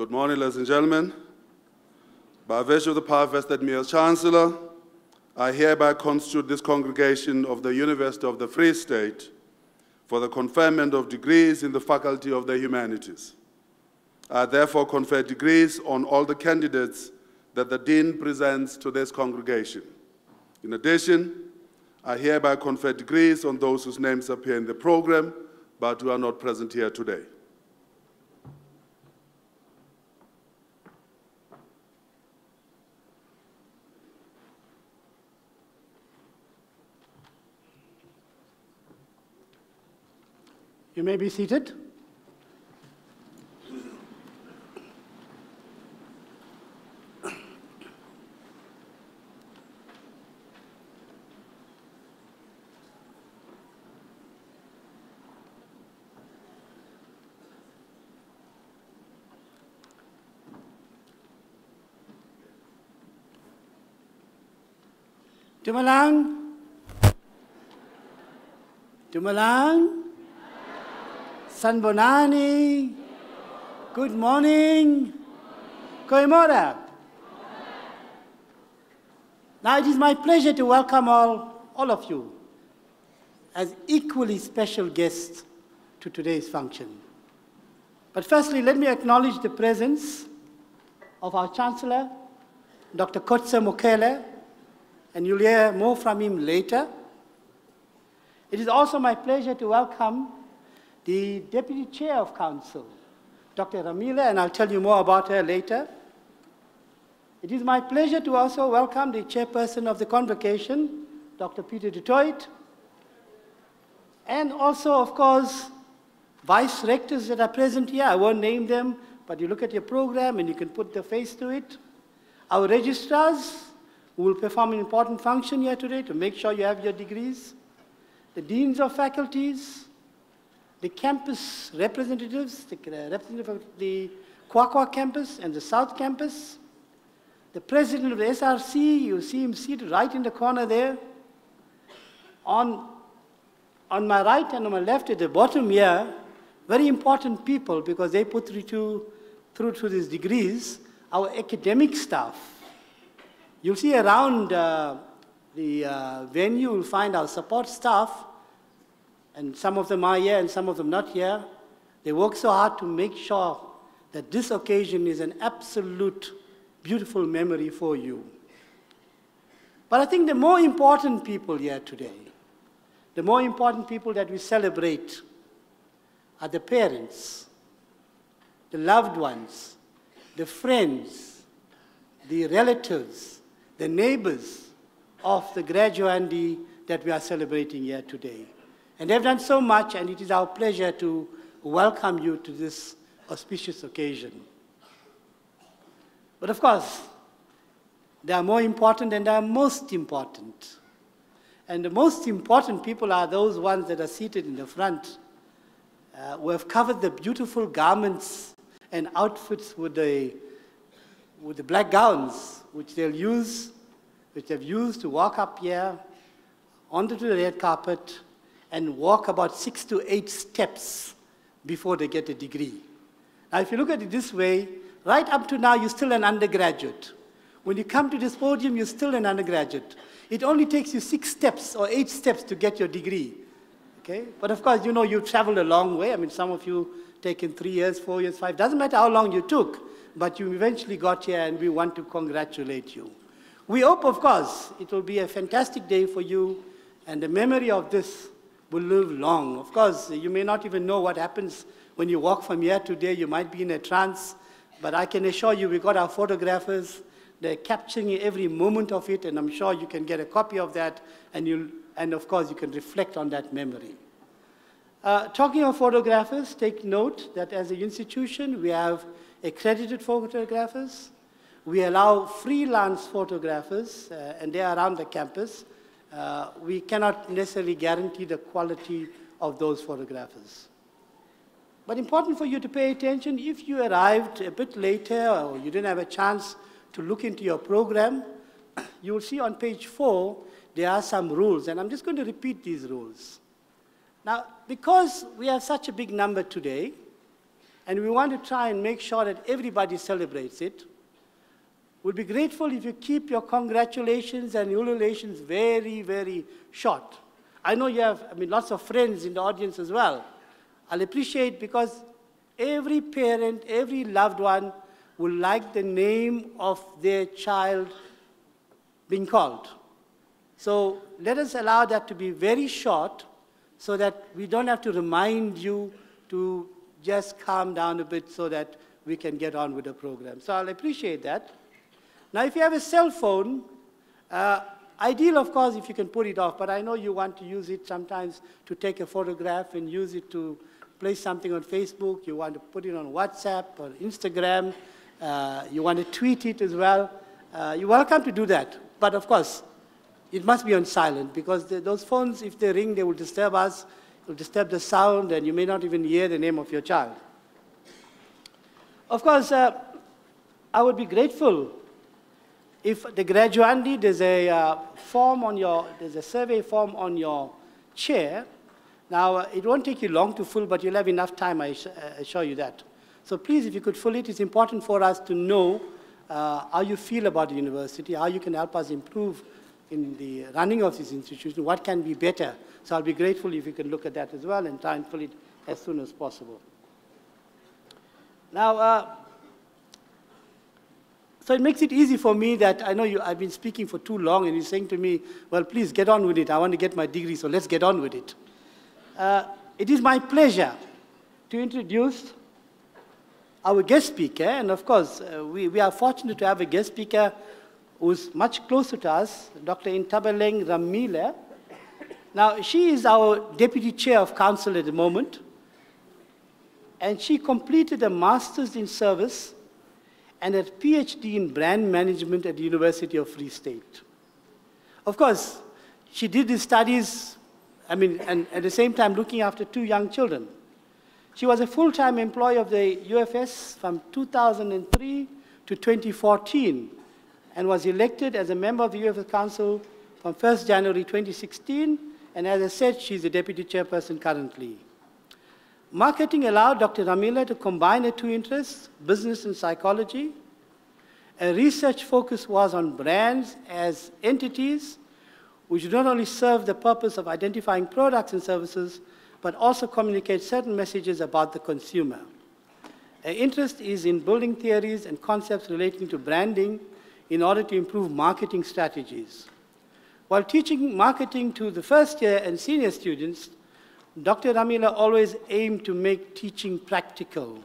Good morning, ladies and gentlemen. By virtue of the power vested in me as Chancellor, I hereby constitute this congregation of the University of the Free State for the conferment of degrees in the Faculty of the Humanities. I therefore confer degrees on all the candidates that the Dean presents to this congregation. In addition, I hereby confer degrees on those whose names appear in the program but who are not present here today. You may be seated. Dumalang. Dumalang. Sanbonani. Good morning. Koimora. Now it is my pleasure to welcome all of you as equally special guests to today's function. But firstly, let me acknowledge the presence of our Chancellor, Dr. Kotse Mokele, and you'll hear more from him later. It is also my pleasure to welcome the Deputy Chair of Council, Dr. Ramila, and I'll tell you more about her later. It is my pleasure to also welcome the Chairperson of the Convocation, Dr. Peter du Toit, and also, of course, Vice Rectors that are present here. I won't name them, but you look at your program and you can put the face to it. Our registrars, who will perform an important function here today to make sure you have your degrees, the deans of faculties, the campus representatives, the representative of the Kwakwa campus and the South campus, the president of the SRC, you see him seated right in the corner there. On my right and on my left at the bottom here, very important people because they put through these degrees, our academic staff. You'll see around the venue, you'll find our support staff, and some of them are here and some of them not here. They work so hard to make sure that this occasion is an absolute beautiful memory for you. But I think the more important people here today, the more important people that we celebrate are the parents, the loved ones, the friends, the relatives, the neighbors of the graduandi that we are celebrating here today. And they've done so much, and it is our pleasure to welcome you to this auspicious occasion. But of course, there are more important and there are most important. And the most important people are those ones that are seated in the front, who have covered the beautiful garments and outfits with the black gowns, which they've used to walk up here onto the red carpet and walk about 6 to 8 steps before they get a degree. Now, if you look at it this way, right up to now, you're still an undergraduate. When you come to this podium, you're still an undergraduate. It only takes you 6 steps or 8 steps to get your degree. Okay? But of course, you know, you've traveled a long way. I mean, some of you taken 3 years, 4 years, 5. Doesn't matter how long you took, but you eventually got here, and we want to congratulate you. We hope, of course, it will be a fantastic day for you, and the memory of this will live long. Of course, you may not even know what happens when you walk from here today. You might be in a trance, but I can assure you we got our photographers. They're capturing every moment of it, and I'm sure you can get a copy of that, and of course, you can reflect on that memory. Talking of photographers, take note that as an institution, we have accredited photographers. We allow freelance photographers, and they are around the campus. We cannot necessarily guarantee the quality of those photographers. But important for you to pay attention, if you arrived a bit later or you didn't have a chance to look into your program, you will see on page 4, there are some rules, and I'm just going to repeat these rules. Now, because we have such a big number today, and we want to try and make sure that everybody celebrates it. We'll be grateful if you keep your congratulations and ululations very, very short. I know you have, lots of friends in the audience as well. I'll appreciate, because every parent, every loved one will like the name of their child being called. So let us allow that to be very short so that we don't have to remind you to just calm down a bit so that we can get on with the program. So I'll appreciate that. Now, if you have a cell phone, ideal, of course, if you can put it off, but I know you want to use it sometimes to take a photograph and use it to place something on Facebook. You want to put it on WhatsApp or Instagram. You want to tweet it as well. You're welcome to do that. But, of course, it must be on silent, because those phones, if they ring, they will disturb us. It will disturb the sound, and you may not even hear the name of your child. Of course, I would be grateful if the graduandi, there's a there's a survey form on your chair. Now, it won't take you long to fill, but you'll have enough time, I assure you that. So please, if you could fill it, it's important for us to know how you feel about the university, how you can help us improve in the running of this institution, what can be better. So I'll be grateful if you can look at that as well and try and fill it as soon as possible. Now, so it makes it easy for me that I know I've been speaking for too long, and you're saying to me, well, please get on with it. I want to get my degree, so let's get on with it. It is my pleasure to introduce our guest speaker, and of course, we are fortunate to have a guest speaker who's much closer to us, Dr. Intabeleng Ramile. Now, she is our Deputy Chair of Council at the moment, and she completed a Master's in Service and a PhD in Brand Management at the University of Free State. Of course, she did these studies, and at the same time looking after 2 young children. She was a full-time employee of the UFS from 2003 to 2014, and was elected as a member of the UFS Council from 1st January 2016, and as I said, she's the Deputy Chairperson currently. Marketing allowed Dr. Ramila to combine her 2 interests, business and psychology. Her research focus was on brands as entities which not only serve the purpose of identifying products and services, but also communicate certain messages about the consumer. Her interest is in building theories and concepts relating to branding in order to improve marketing strategies. While teaching marketing to the first year and senior students, Dr. Ramila always aimed to make teaching practical.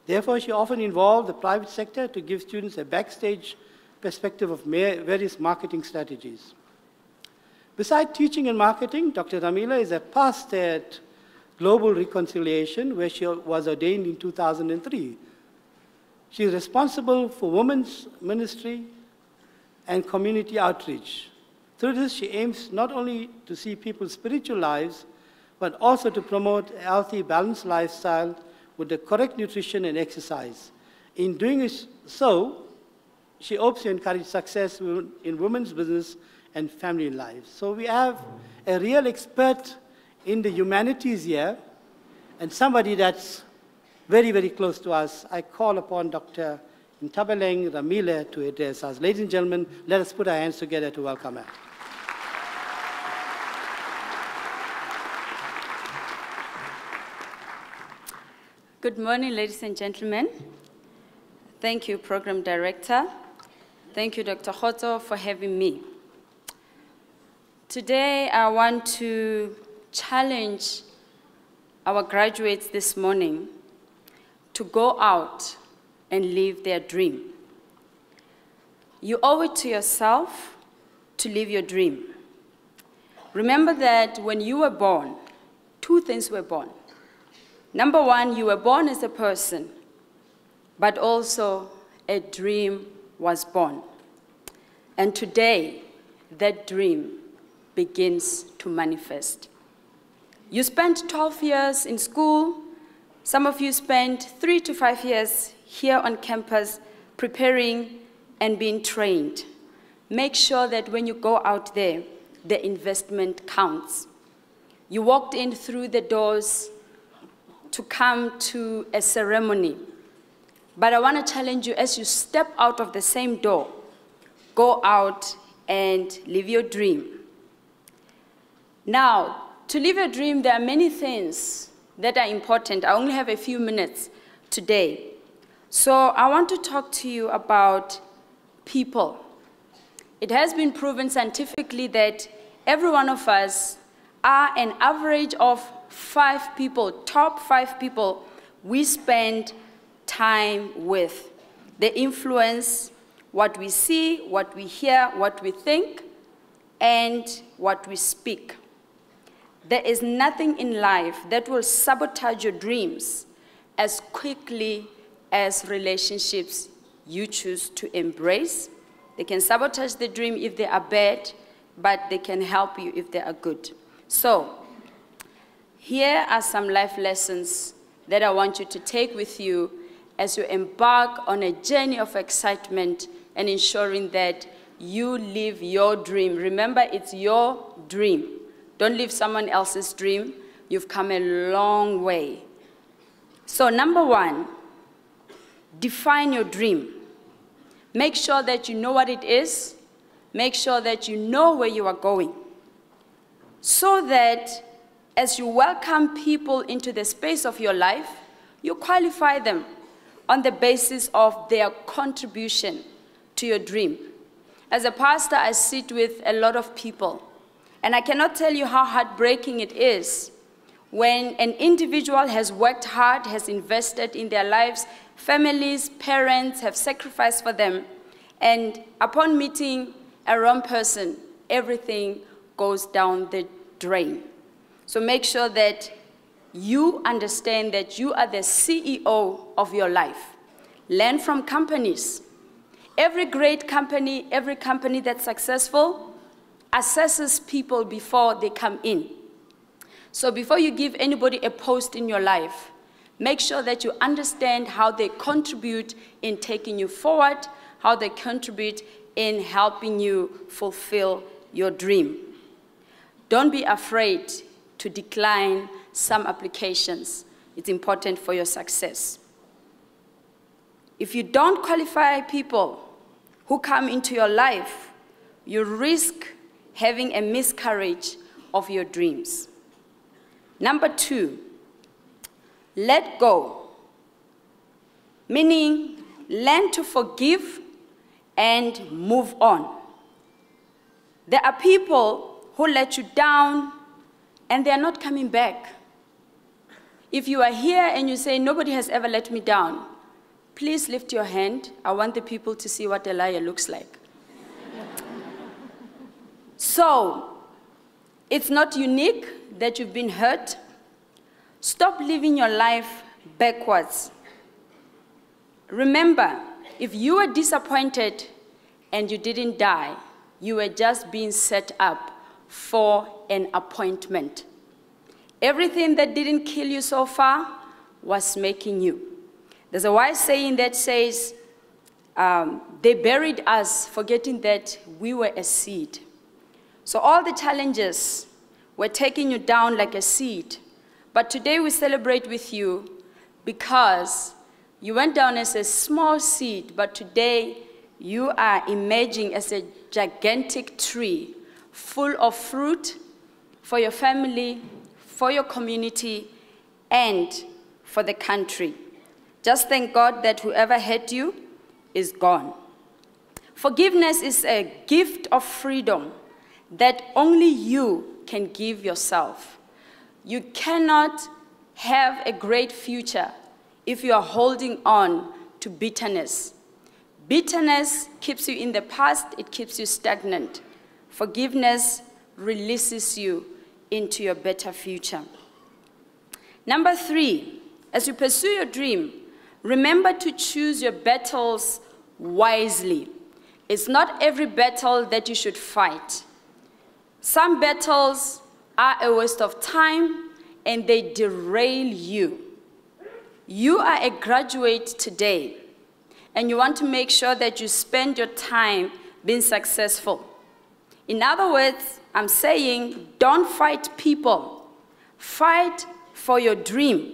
Therefore, she often involved the private sector to give students a backstage perspective of various marketing strategies. Besides teaching and marketing, Dr. Ramila is a pastor at Global Reconciliation, where she was ordained in 2003. She is responsible for women's ministry and community outreach. Through this, she aims not only to see people's spiritual lives, but also to promote a healthy, balanced lifestyle with the correct nutrition and exercise. In doing so, she hopes to encourage success in women's business and family lives. So we have a real expert in the humanities here, and somebody that's very, very close to us. I call upon Dr. Intabeleng Ramile to address us. Ladies and gentlemen, let us put our hands together to welcome her. Good morning, ladies and gentlemen. Thank you, Program Director. Thank you, Dr. Khoto, for having me. Today, I want to challenge our graduates this morning to go out and live their dream. You owe it to yourself to live your dream. Remember that when you were born, 2 things were born. Number 1, you were born as a person, but also a dream was born. And today, that dream begins to manifest. You spent 12 years in school. Some of you spent 3 to 5 years here on campus preparing and being trained. Make sure that when you go out there, the investment counts. You walked in through the doors to come to a ceremony. But I want to challenge you, as you step out of the same door, go out and live your dream. Now, to live a dream, there are many things that are important. I only have a few minutes today. So I want to talk to you about people. It has been proven scientifically that every one of us are an average of 5 people, top 5 people we spend time with. They influence what we see, what we hear, what we think, and what we speak. There is nothing in life that will sabotage your dreams as quickly as relationships you choose to embrace. They can sabotage the dream if they are bad, but they can help you if they are good. So, here are some life lessons that I want you to take with you as you embark on a journey of excitement and ensuring that you live your dream. Remember, it's your dream. Don't live someone else's dream. You've come a long way. So, number 1, define your dream. Make sure that you know what it is. Make sure that you know where you are going. So that as you welcome people into the space of your life, you qualify them on the basis of their contribution to your dream. As a pastor, I sit with a lot of people, and I cannot tell you how heartbreaking it is when an individual has worked hard, has invested in their lives, families, parents have sacrificed for them, and upon meeting a wrong person, everything goes down the drain. So make sure that you understand that you are the CEO of your life. Learn from companies. Every great company, every company that's successful, assesses people before they come in. So before you give anybody a post in your life, make sure that you understand how they contribute in taking you forward, how they contribute in helping you fulfill your dream. Don't be afraid to decline some applications. It's important for your success. If you don't qualify people who come into your life, you risk having a miscarriage of your dreams. Number 2, let go. Meaning, learn to forgive and move on. There are people who let you down and they are not coming back. If you are here and you say, nobody has ever let me down, please lift your hand. I want the people to see what a liar looks like. So, it's not unique that you've been hurt. Stop living your life backwards. Remember, if you were disappointed and you didn't die, you were just being set up for an appointment. Everything that didn't kill you so far was making you. There's a wise saying that says, they buried us forgetting that we were a seed. So all the challenges were taking you down like a seed. But today we celebrate with you because you went down as a small seed, but today you are emerging as a gigantic tree full of fruit for your family, for your community, and for the country. Just thank God that whoever hurt you is gone. Forgiveness is a gift of freedom that only you can give yourself. You cannot have a great future if you are holding on to bitterness. Bitterness keeps you in the past, it keeps you stagnant. Forgiveness releases you into your better future. Number 3, as you pursue your dream, remember to choose your battles wisely. It's not every battle that you should fight. Some battles are a waste of time and they derail you. You are a graduate today and you want to make sure that you spend your time being successful. In other words, I'm saying don't fight people. Fight for your dream.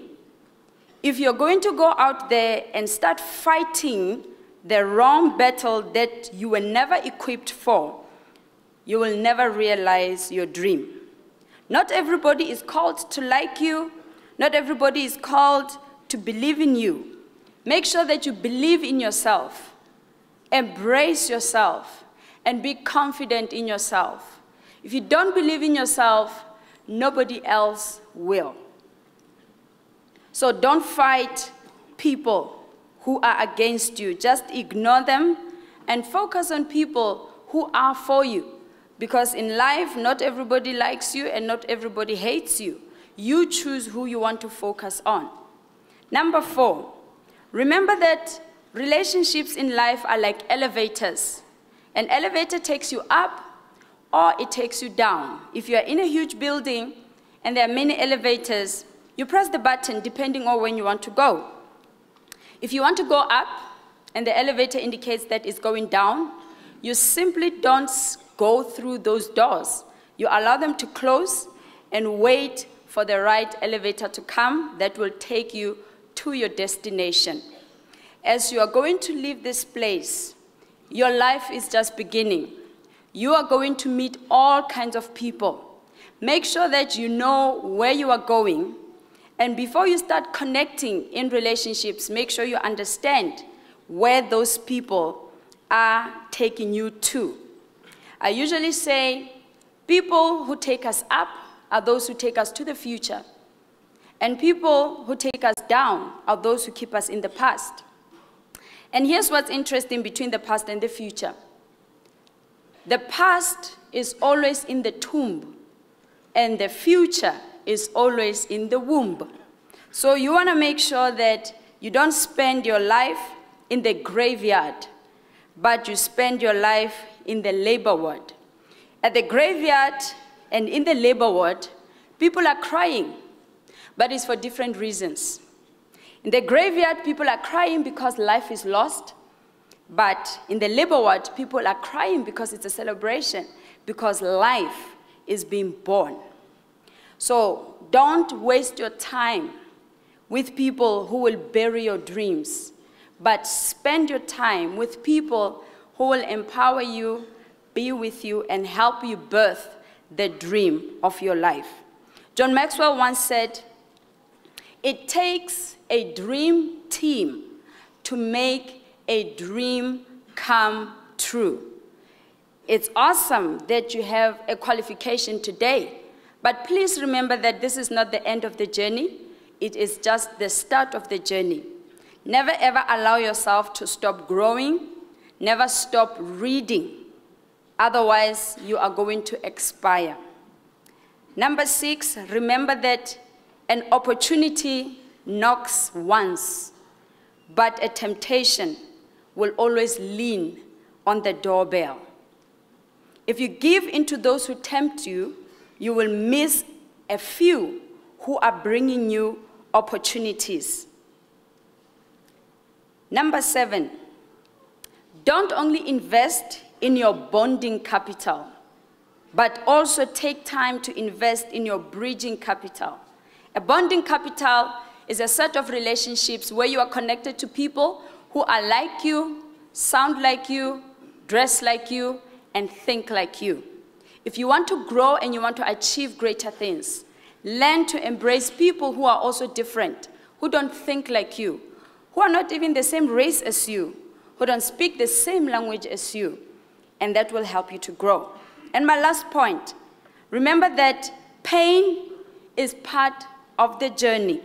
If you're going to go out there and start fighting the wrong battle that you were never equipped for, you will never realize your dream. Not everybody is called to like you. Not everybody is called to believe in you. Make sure that you believe in yourself. Embrace yourself and be confident in yourself. If you don't believe in yourself, nobody else will. So don't fight people who are against you. Just ignore them and focus on people who are for you. Because in life, not everybody likes you and not everybody hates you. You choose who you want to focus on. Number 4, remember that relationships in life are like elevators. An elevator takes you up or it takes you down. If you are in a huge building and there are many elevators, you press the button depending on when you want to go. If you want to go up and the elevator indicates that it's going down, you simply don't go through those doors. You allow them to close and wait for the right elevator to come that will take you to your destination. As you are going to leave this place, your life is just beginning. You are going to meet all kinds of people. Make sure that you know where you are going. And before you start connecting in relationships, make sure you understand where those people are taking you to. I usually say people who take us up are those who take us to the future. And people who take us down are those who keep us in the past. And here's what's interesting between the past and the future. The past is always in the tomb, and the future is always in the womb. So you want to make sure that you don't spend your life in the graveyard, but you spend your life in the labor ward. At the graveyard and in the labor ward, people are crying, but it's for different reasons. In the graveyard, people are crying because life is lost, but in the labor ward, people are crying because it's a celebration, because life is being born. So don't waste your time with people who will bury your dreams, but spend your time with people who will empower you, be with you, and help you birth the dream of your life. John Maxwell once said, "It takes a dream team to make a dream come true." It's awesome that you have a qualification today, but please remember that this is not the end of the journey. It is just the start of the journey. Never ever allow yourself to stop growing. Never stop reading. Otherwise, you are going to expire. Number 6, remember that an opportunity knocks once, but a temptation will always lean on the doorbell. If you give in to those who tempt you, you will miss a few who are bringing you opportunities. Number 7, don't only invest in your bonding capital, but also take time to invest in your bridging capital. A bonding capital is a set of relationships where you are connected to people who are like you, sound like you, dress like you, and think like you. If you want to grow and you want to achieve greater things, learn to embrace people who are also different, who don't think like you, who are not even the same race as you, who don't speak the same language as you, and that will help you to grow. And my last point, remember that pain is part of the journey.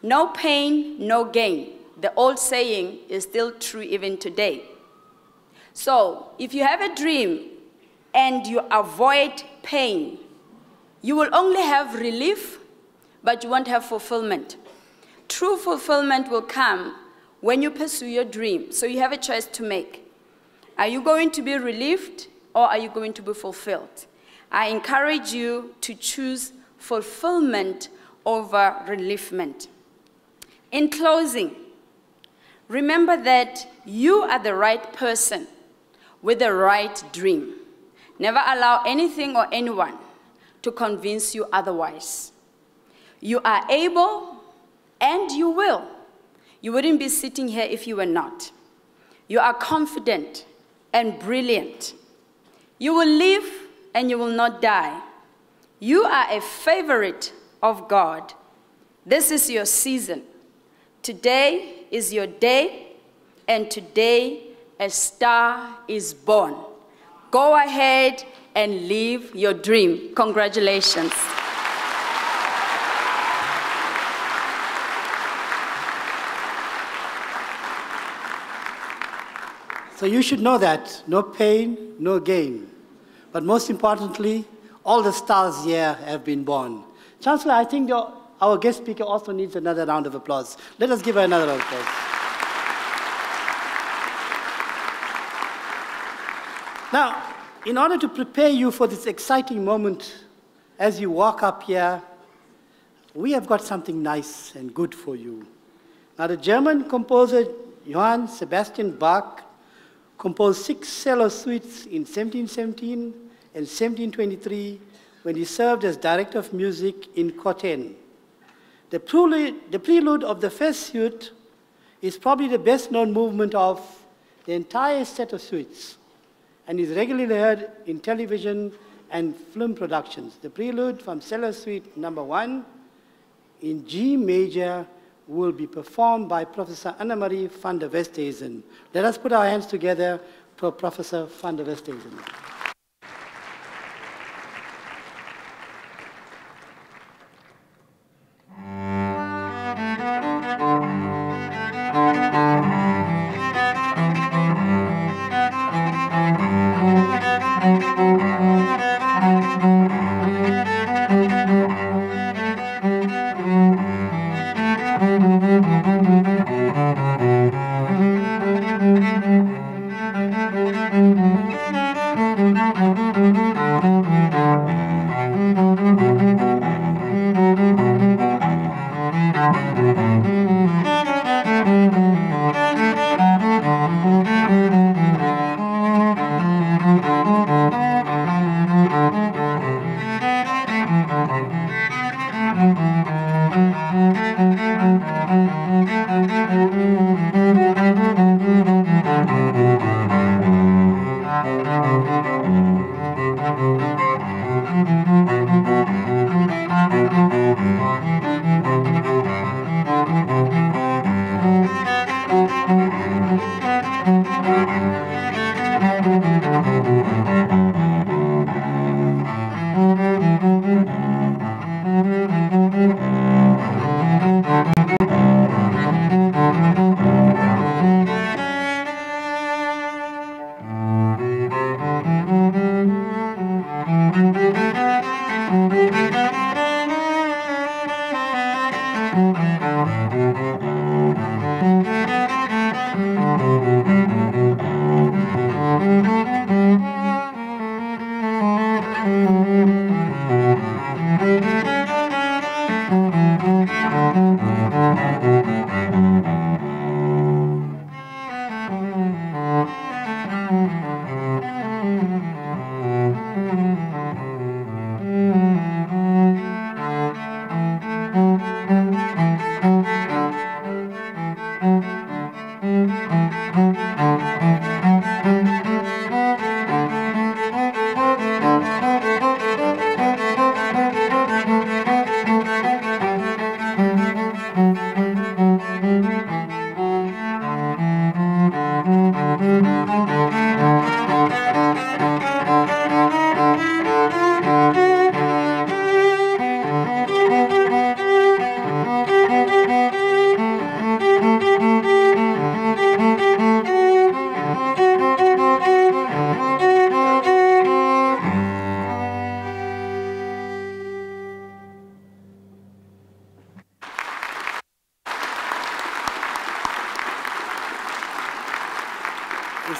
No pain, no gain. The old saying is still true even today. So if you have a dream and you avoid pain, you will only have relief, but you won't have fulfillment. True fulfillment will come when you pursue your dream. So you have a choice to make. Are you going to be relieved or are you going to be fulfilled? I encourage you to choose fulfillment over relievement. In closing, remember that you are the right person with the right dream. Never allow anything or anyone to convince you otherwise. You are able And you will. You wouldn't be sitting here if you were not. You are confident and brilliant. You will live and you will not die. You are a favorite of God. This is your season. Today is your day, and today a star is born. Go ahead and live your dream. Congratulations. So you should know that no pain, no gain. But most importantly, all the stars here have been born. Chancellor, I think our guest speaker also needs another round of applause. Let us give her another round of applause. Now, in order to prepare you for this exciting moment as you walk up here, we have got something nice and good for you. Now, the German composer Johann Sebastian Bach composed 6 cello suites in 1717 and 1723 when he served as director of music in Cothen. The prelude of the first suite is probably the best-known movement of the entire set of suites and is regularly heard in television and film productions. The prelude from cello suite number 1 in G major will be performed by Professor Annemarie van der Westhuizen. Let us put our hands together for Professor van der Westhuizen.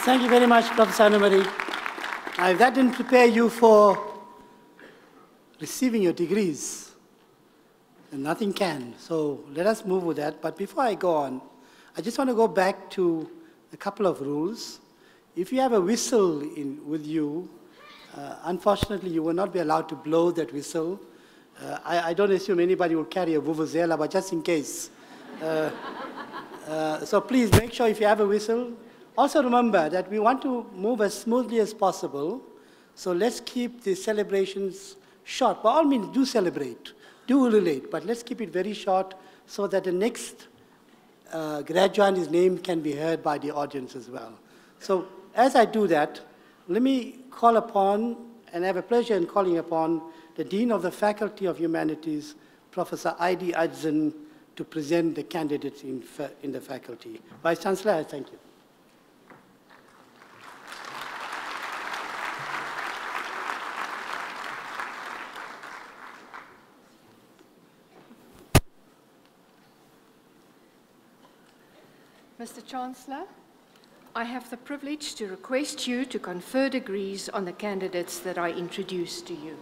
Thank you very much, Professor Annemarie. Now, if that didn't prepare you for receiving your degrees, then nothing can. So let us move with that. But before I go on, I just want to go back to a couple of rules. If you have a whistle with you, unfortunately, you will not be allowed to blow that whistle. I don't assume anybody will carry a vuvuzela, but just in case, So please make sure if you have a whistle. Also remember that we want to move as smoothly as possible. So let's keep the celebrations short. By all means, do celebrate, do relate, but let's keep it very short so that the next graduande's name can be heard by the audience as well. So as I do that, let me call upon, and I have a pleasure in calling upon, the Dean of the Faculty of Humanities, Professor I.D. Adson, to present the candidates in the faculty. Vice Chancellor, I thank you. Mr. Chancellor, I have the privilege to request you to confer degrees on the candidates that I introduce to you.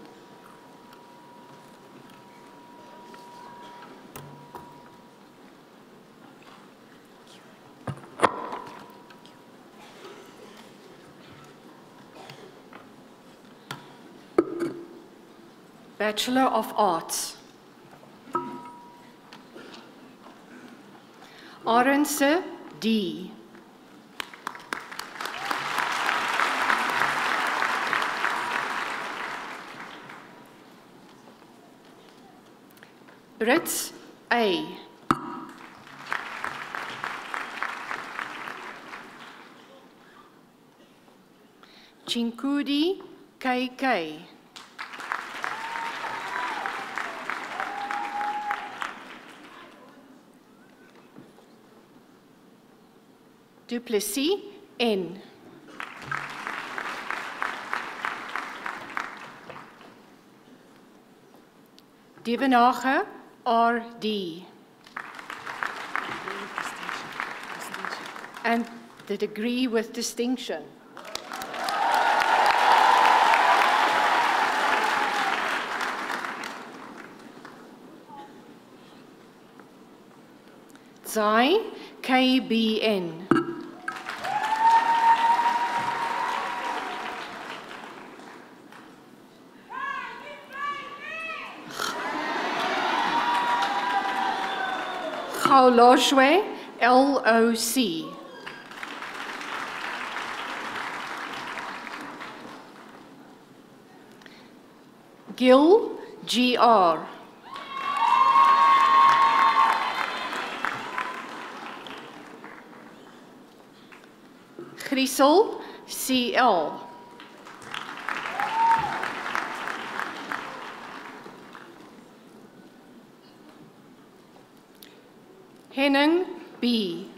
Bachelor of Arts. Arendse D. Brits A. Chinkudi KK. Duplessis N. Devenage R.D. And the degree with distinction. Zai KBN. Gaulojwe LOC. Gil GR. Griesel CL. Henning B.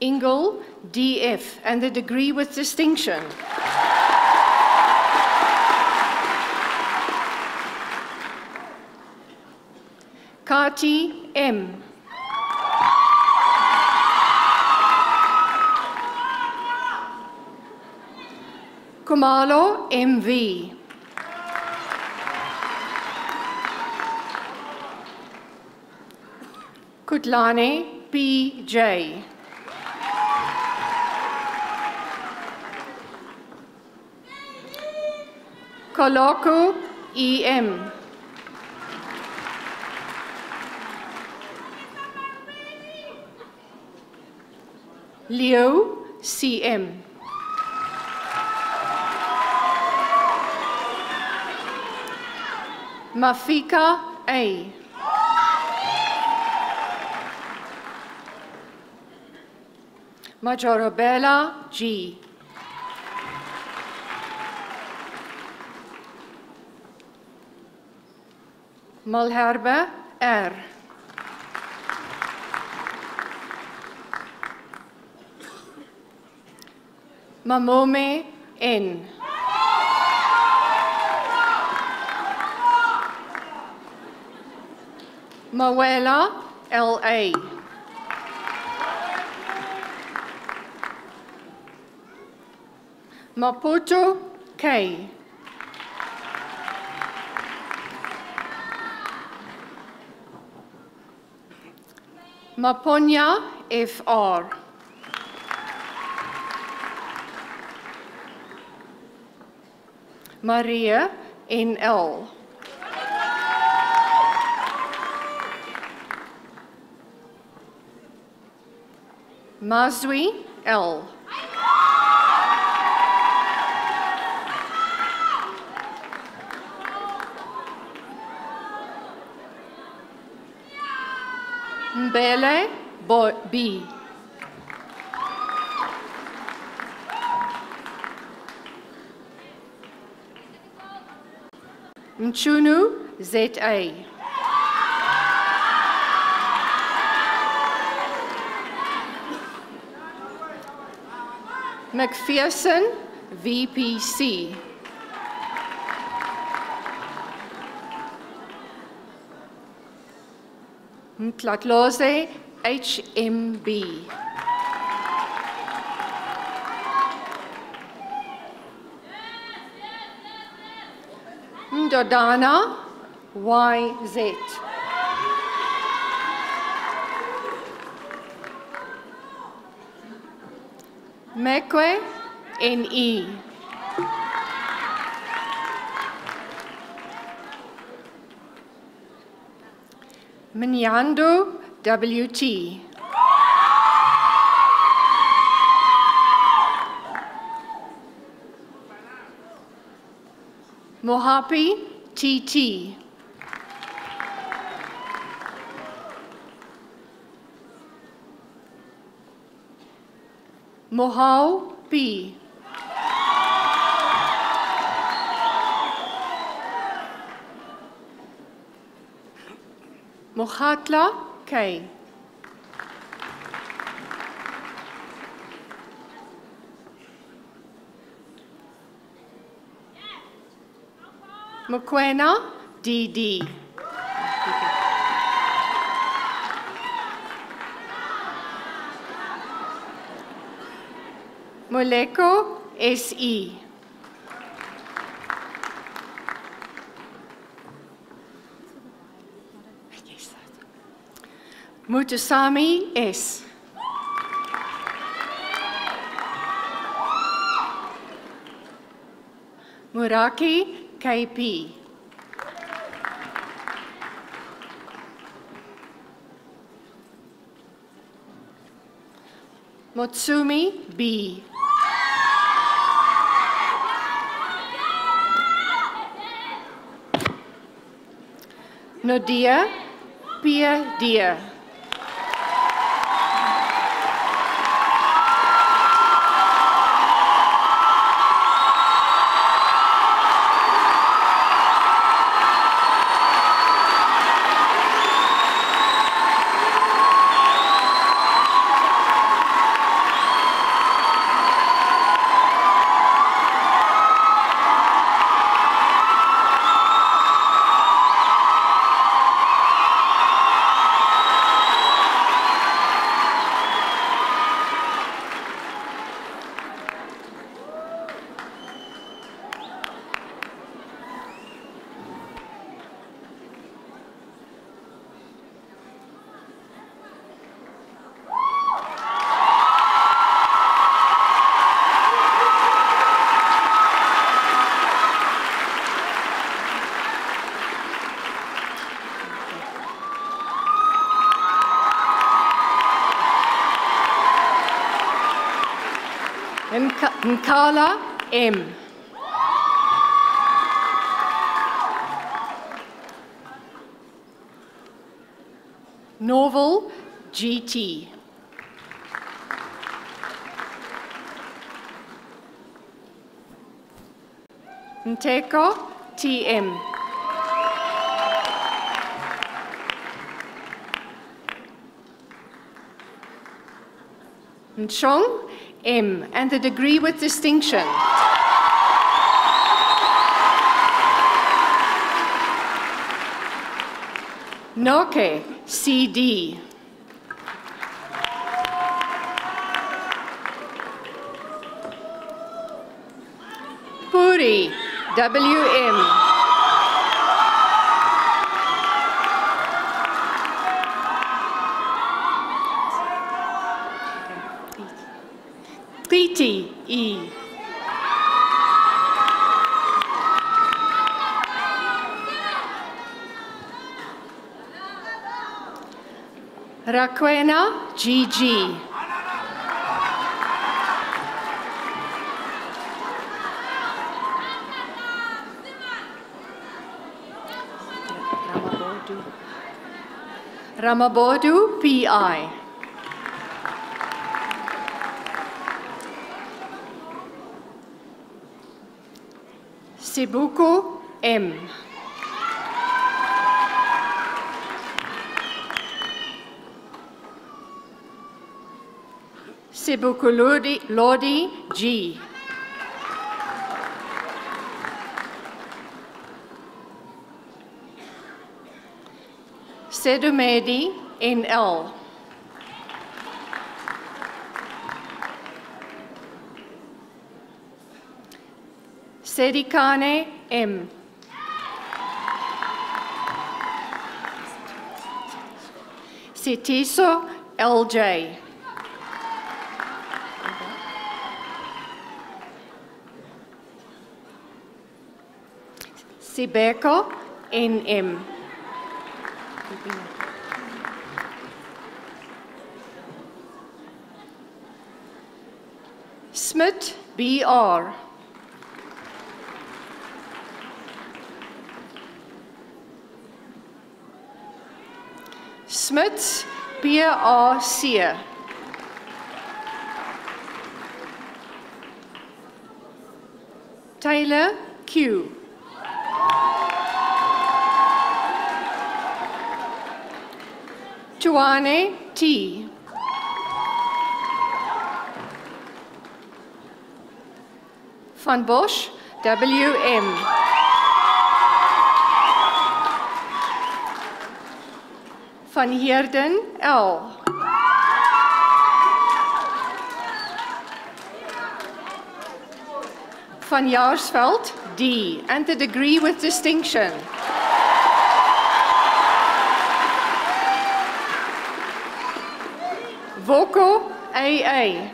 Ingle DF and the degree with distinction. Kati M. Kumalo MV. Kutlane PJ. Koloko EM. Leo CM. Mafika A. Majorabella G. Malherbe R. Mamome N. Mawela LA. Maputo K. Maponya FR. Maria NL. Mazwi L. Mbele B. Mchunu ZA. McPherson VPC. Mtlatloze HMB. Ndodana YZ. Mekwe NE. Mnyando WT. Mohapi TT. Mohau P. Mohatla K. Mokwena DD. Moleko SE. Mutusami S. Muraki KP. Motsumi B. Nodia Pia Dia. Nkala M. Novel GT. Nteko TM. Nchong M, and the degree with distinction. Noke CD. Puri WM. Priti E. Rakwena GG. Ramabodu PI. Sibuko M. Sibuko Lodi G. Sedumedi NL. Sedikane M. Sitiso LJ. Sibeko NM. Smith BR. Smits BRC. Taylor Q. Tuane T. Van Bosch WM. Van Heerden L. Van Jaarsveld D. And the degree with distinction. Voko AA.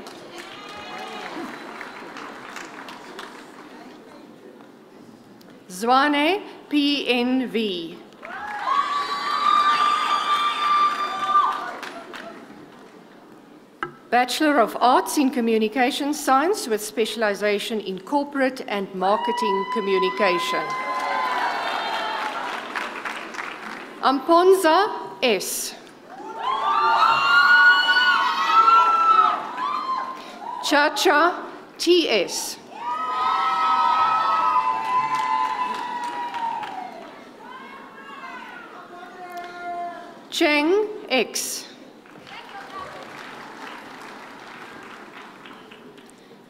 Zwane PNV. Bachelor of Arts in Communication Science with specialization in corporate and marketing communication. Amponza S. Chacha TS. Cheng X.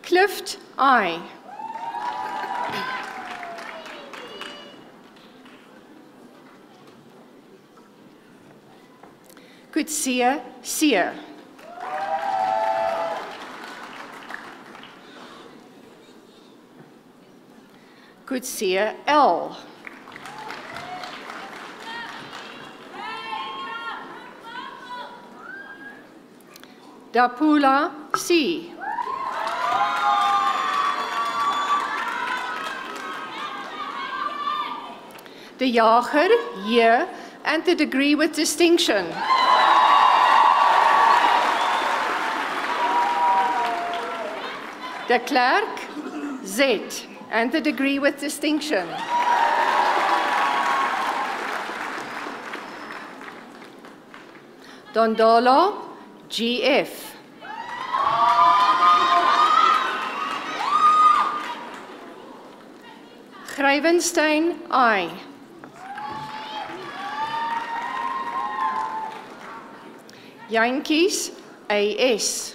Clift I. Kutsia Sia. Kutsia L. Dapula C. De Jager J. And the degree with distinction. De Klerk Z. And the degree with distinction. Dondolo GF. Grijvenstein I. Yankees AS.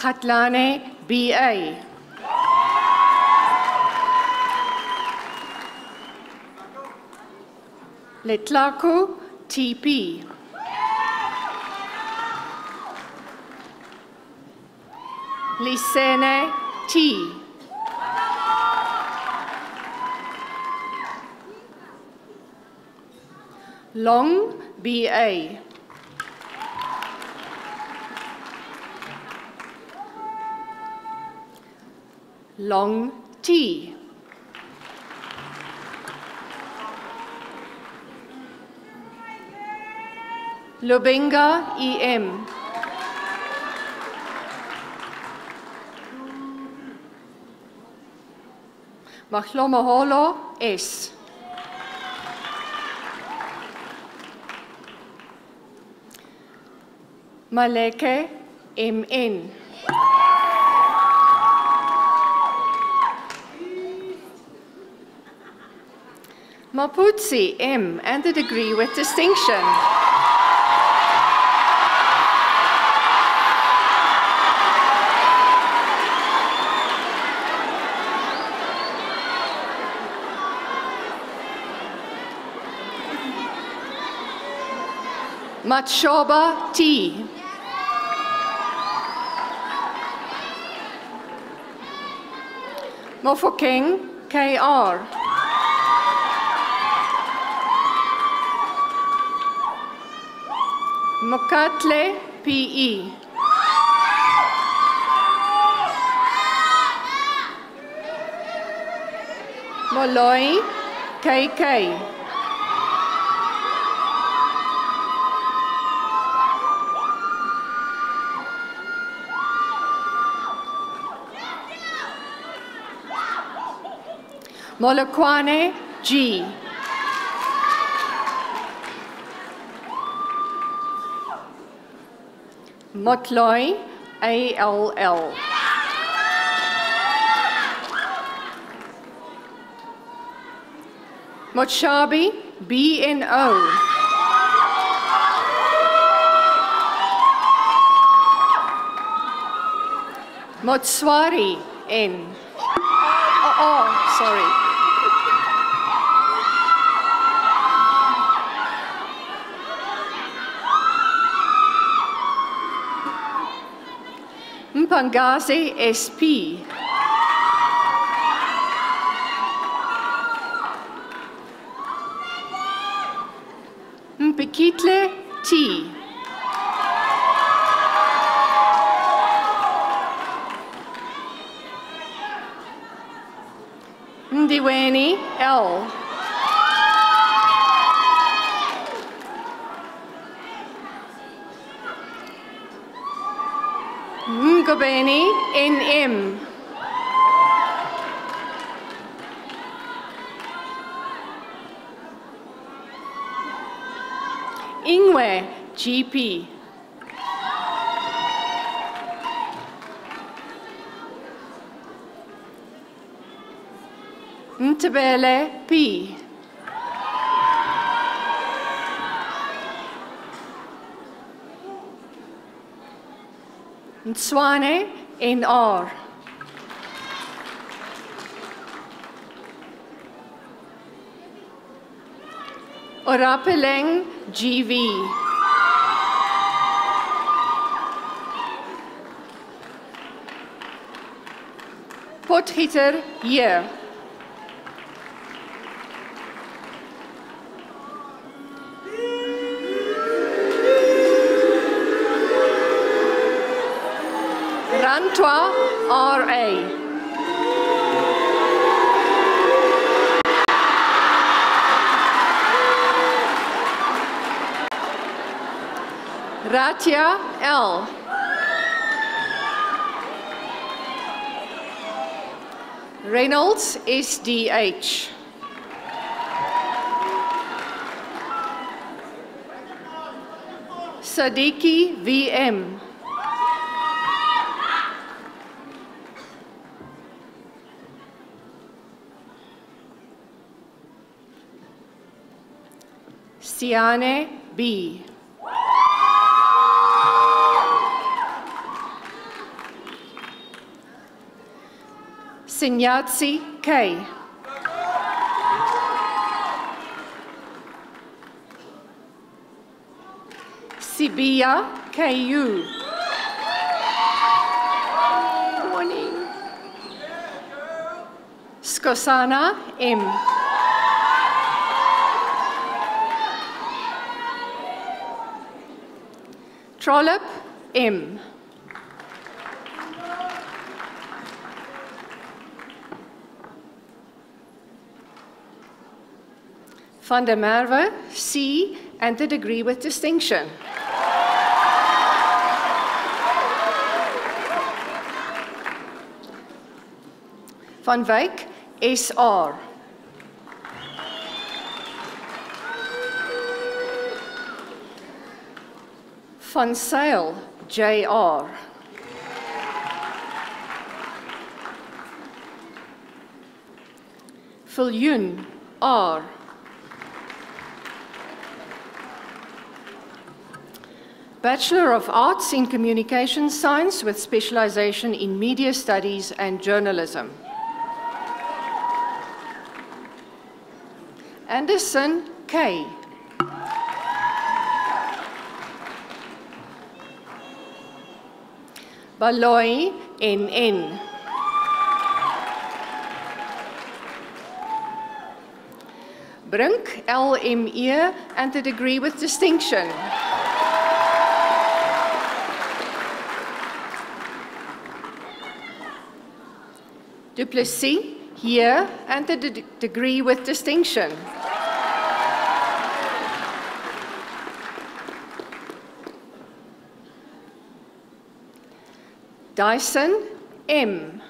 Gatlane BA. Letlaku TP. Lisene T. Long BA. Long T. Lubinga EM. Mahlomaholo S. Maleke MN. Maputsi M and a degree with distinction. Matshoba T. Mofokeng KR. Mokatle PE. Moloi KK. Molokwane G. Motloi ALL. Motshabi BNO. Motswari N. Oh, sorry. Mpangazi SP. Mpikitle T. Ndiweni L. Ngobeni NM. Ingwe GP. Ntebele P. Ntswane NR. Orapeleng GV. Potgieter hier. Rantwa RA. Ratia L. Reynolds SDH. Sadiki VM. Siane B. Sinyatsi K. Sibia KU. Morning. Skosana M. Trollop M. Van der Merwe C. and the degree with distinction. Van Wyk, SR. Van Sail, JR. Viljoen, R. Bachelor of Arts in Communication Science with specialization in Media Studies and Journalism. Anderson, K. Baloy, NN. Brink, LME, and a degree with distinction. Duplessis, here, and a degree with distinction. Dyson, M.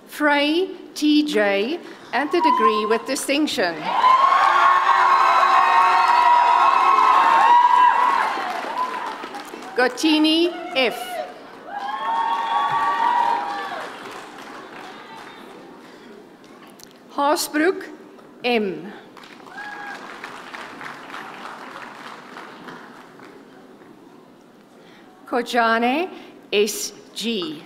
Frey, TJ, and a degree with distinction. Gottini, F. Haasbroek, M. Kojane, SG.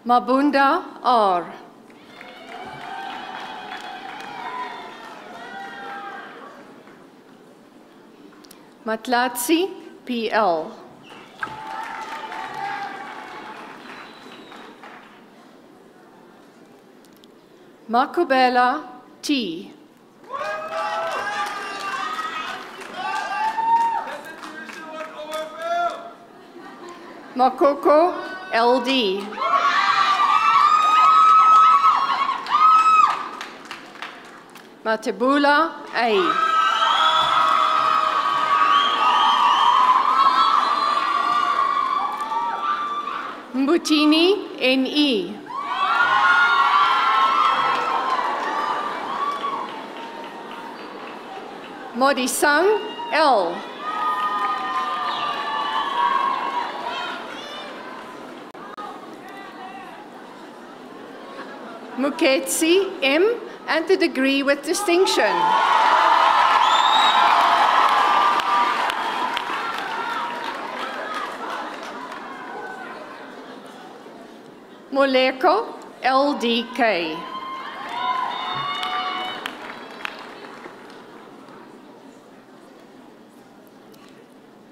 Mabunda, R. Matlatsi, PL. Makubela, T. Makoko, LD. Matebula, A. Mbutini, NE. Modisang, L. Muketsi, M, and a degree with distinction. Moleko, LDK.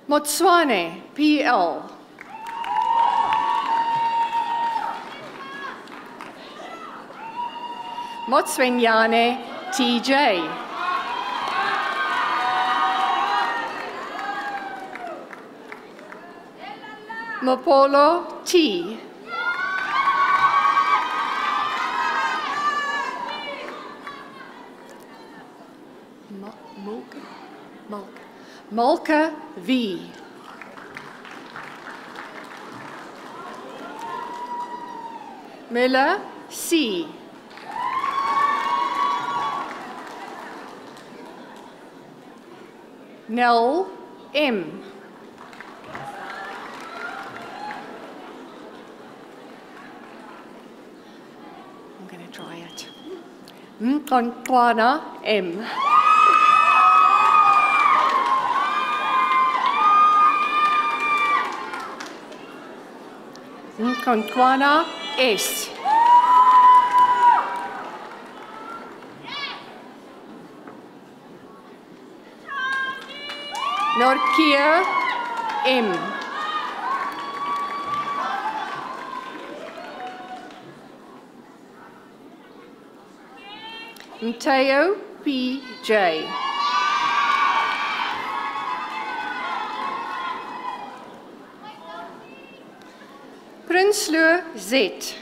Motswane, PL. Motswenyane, TJ. Mopolo, T. Malka, V. Miller, C. Nell, M. I'm going to try it. Mkonkwana, M. Mkonkwana, S. Norkia, M. Mteo, PJ. Prinsloo, Z.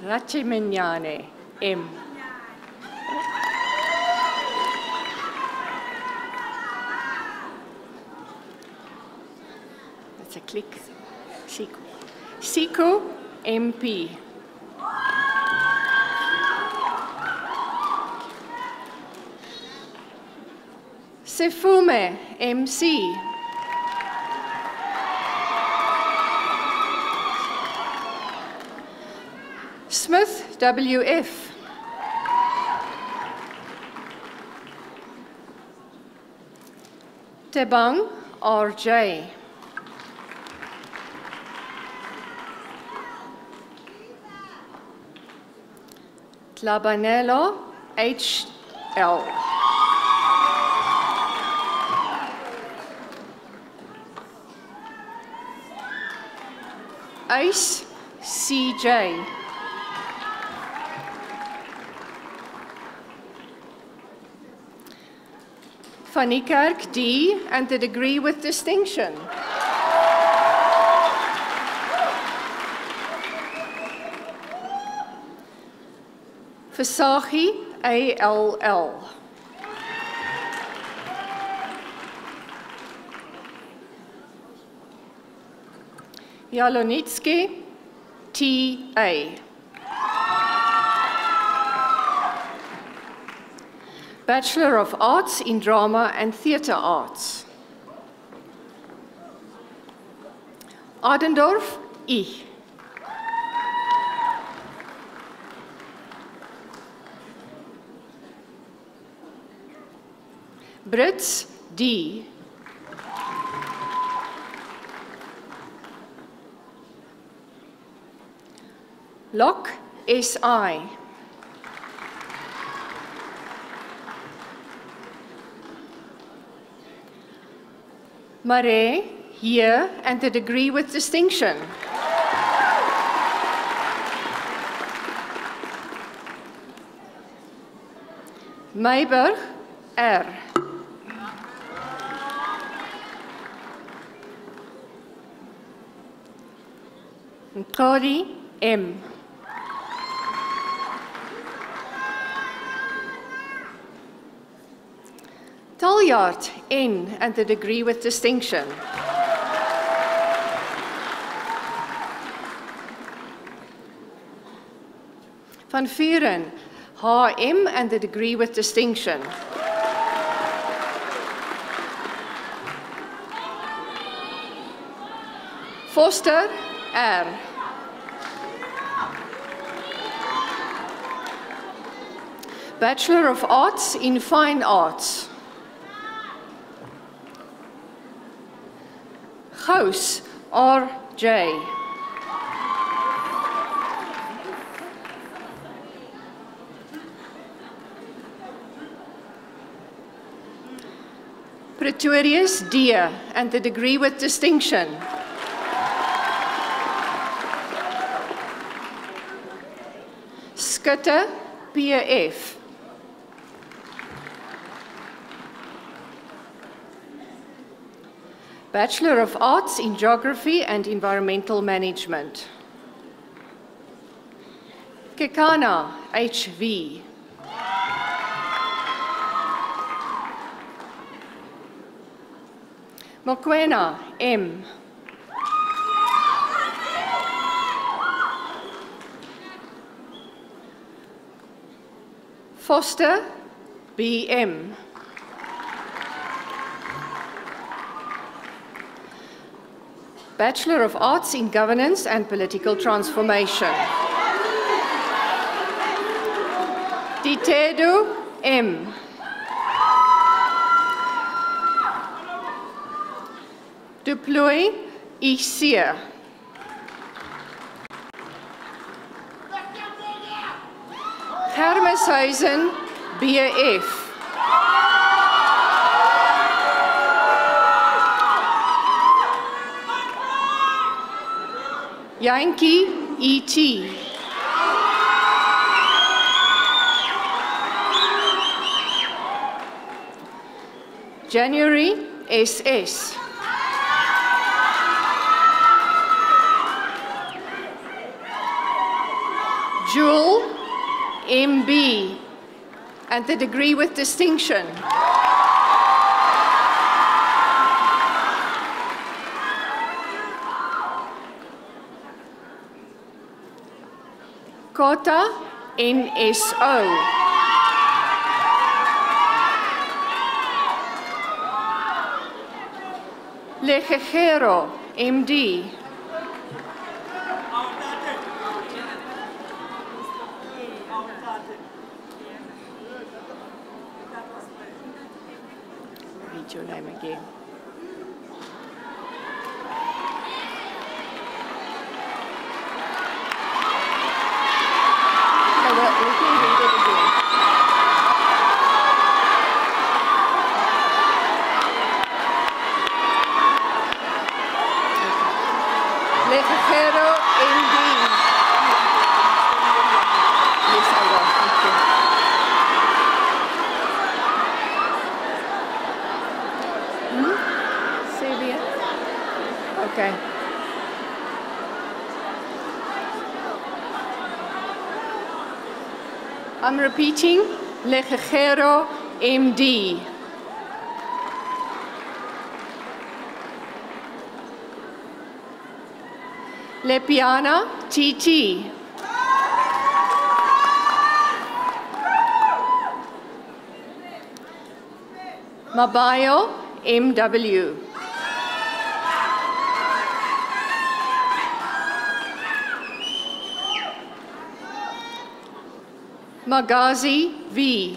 Ratchemenyane, M. That's a click. Siku, MP. Sefume, MC. Smith, WF. Tebang, RJ. Tlabanelo, HL. Ace, CJ. Van Niekerk, D, and the degree with distinction. Versaghi, ALL. Jalonitsky, TA. Bachelor of Arts in Drama and Theatre Arts. Adendorf, I. Brits, D. Locke, SI. Marais, here, and the degree with distinction. Meiberg, R. Nkodi, M. Taljaard, N, and the degree with distinction. Van Vuren, HM, and the degree with distinction. Foster, R. Bachelor of Arts in Fine Arts. Gous, R.J. Pretorius, D, and the degree with distinction. Skutte, PF. Bachelor of Arts in Geography and Environmental Management. Kekana, HV. Mokwena, M. Foster, BM. Bachelor of Arts in Governance and Political Transformation. Ditedu, M. Deploy, IC. Germeshuizen, BF. Yankee, ET. January, SS. Jewel, MB, and the degree with distinction. Kota, NSO. Legegero, MD. Read your name again. No, well, we can read it again. Legegero, MD. Yes, I will. Thank you. Sylvia? Okay. I'm repeating, Legegero, MD. Lepiana, TT. Mabayo, MW. Magazi, V.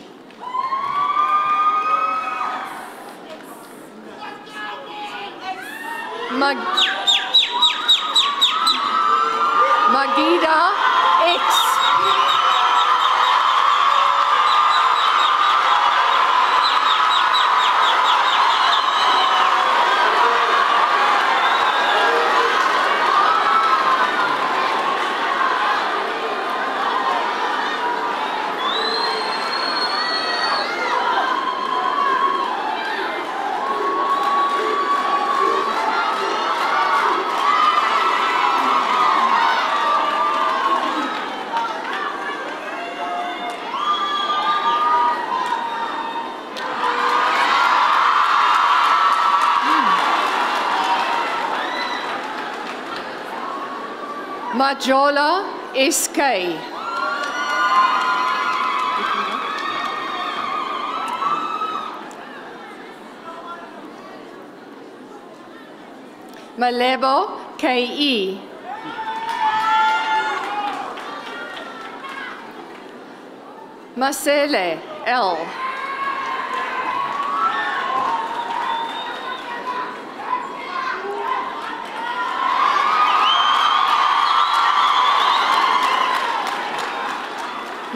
Magida, X. Majola, SK. Malebo, KE. Masele, L.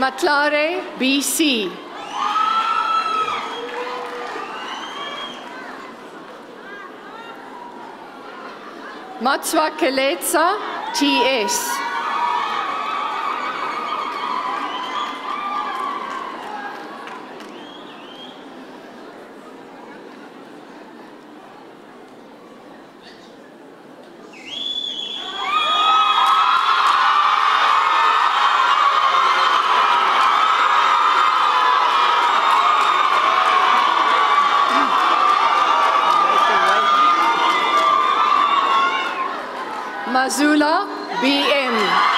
Matlare, BC. Matswakeletsa, TS. Mazula, BM.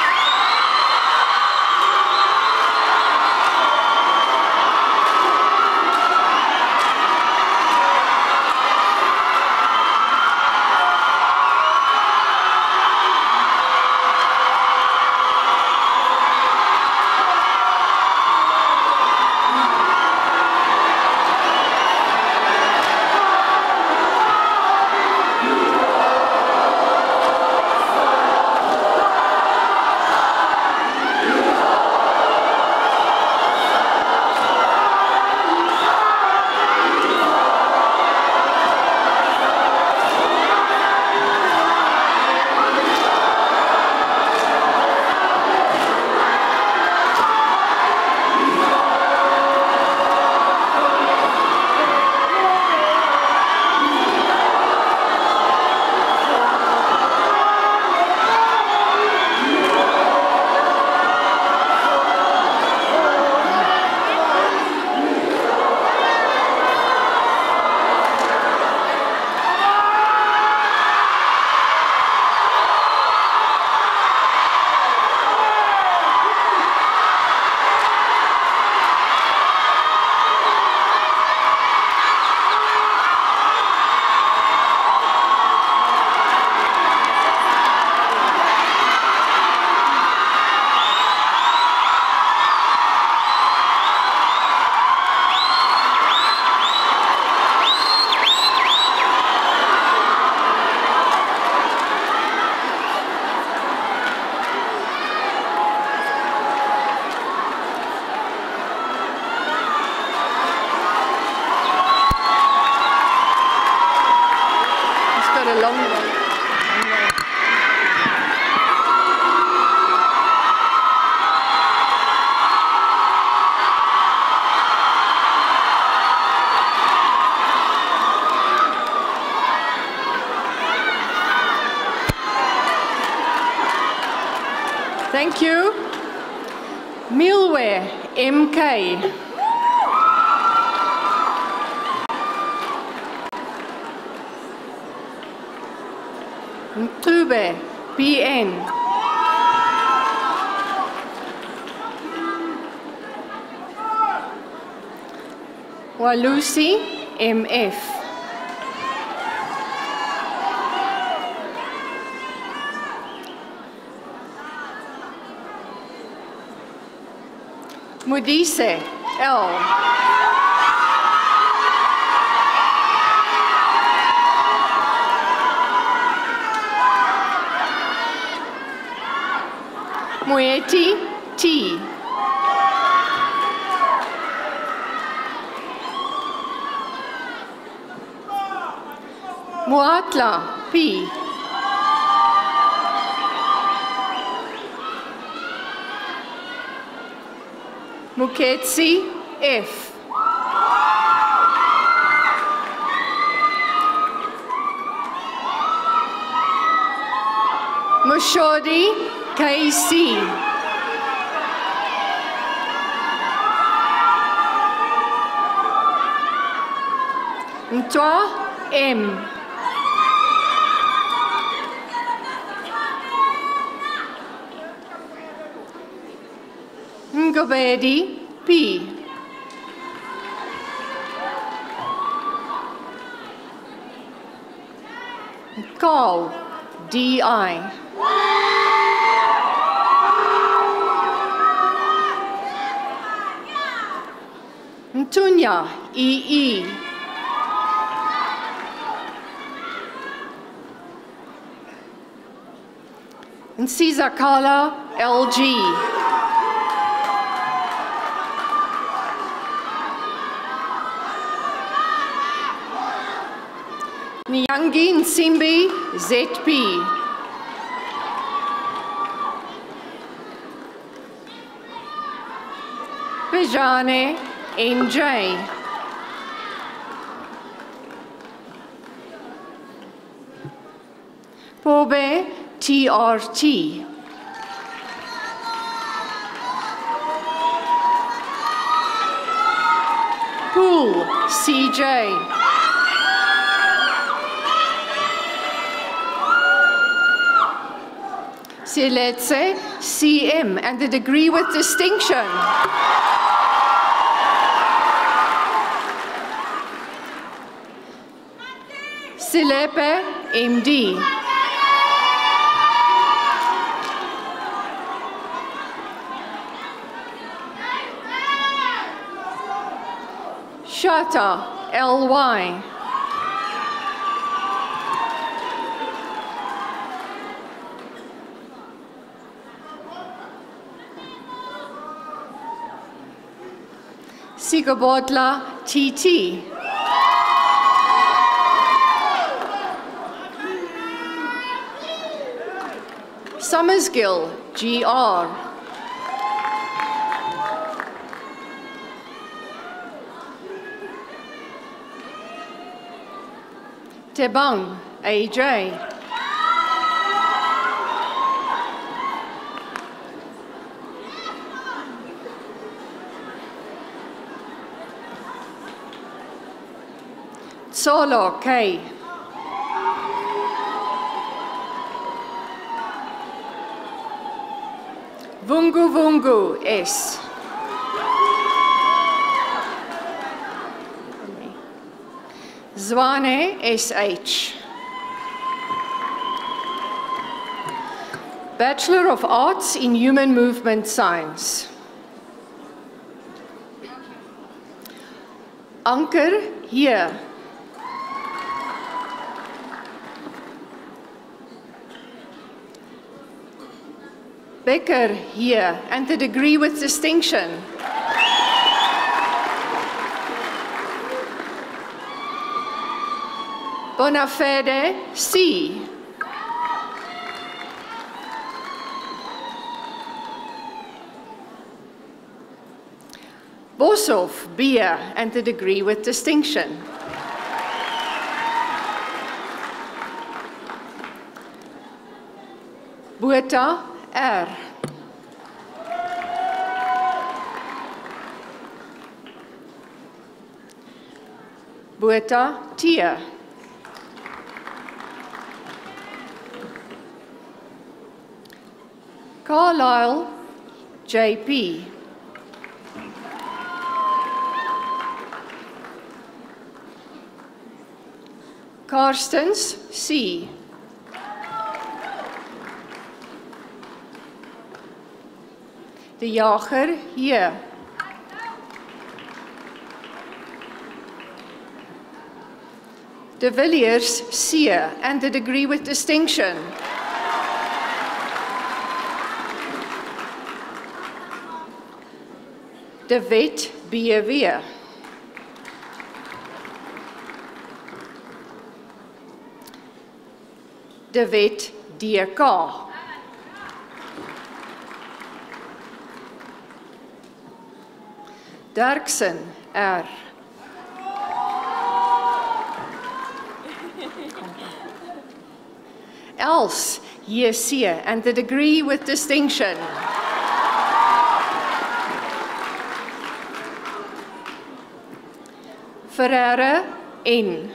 MK. Mtube, BN. Walusi, MF. Mudise, L. Moeti, T. Muatla, P. Muketsi, F. Mushodi, KC. Ntwa, M. Ngobedi, P. Carl, DI. Mtunya, EE. Nsizakala, LG. Nyangi Nsimbi, ZP. Pejane, NJ. Pobe, TRT. Pool, CJ. Siletse, CM, and the degree with distinction. Silepe, MD. Shata, LY. Sigabodla, TT. Summersgill, GR. Tebang, AJ. Solo, K. Vungu Vungu, S. Zwane, SH. Bachelor of Arts in Human Movement Science. Anker, here. Becker, here, and the degree with distinction. Bonafede, C. Bosov, beer, and the degree with distinction. Bueta, R. Botha T. Carlisle J.P. Karstens C. De Jager J. De Villiers C. and the degree with distinction. De Wet B.W. De Wet D.K. Derksen R. Els J.C. and the degree with distinction. Ferreira N.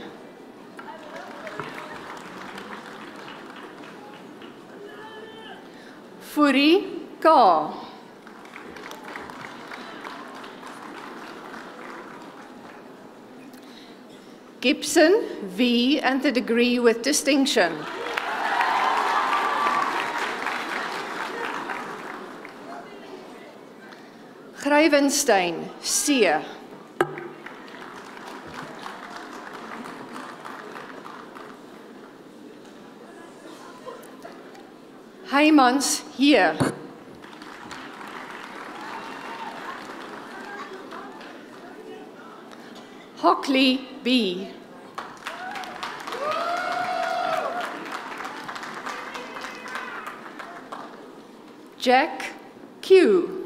Fourie K. Gibson V. and the degree with distinction. Gryvenstein C. Heymans hier. Hockley B. Jack Q.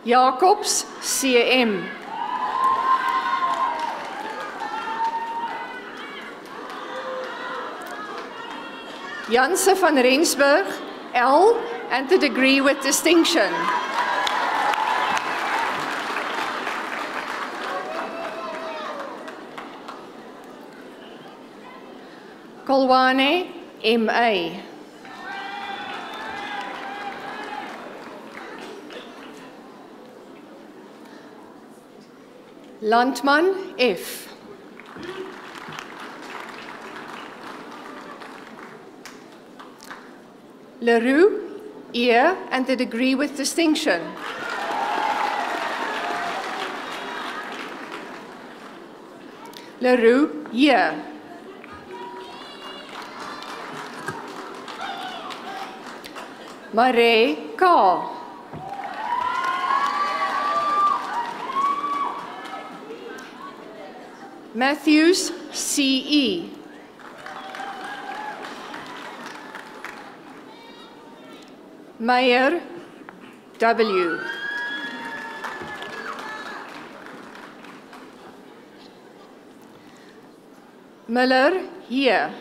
Jacobs CM. Janse van Rensburg, L, and the degree with distinction. Kolwane, M.A. Landman, F. Leroux, E, and the degree with distinction. Leroux, E. Marais, K. Matthews, C.E. Meyer, W. Miller, here.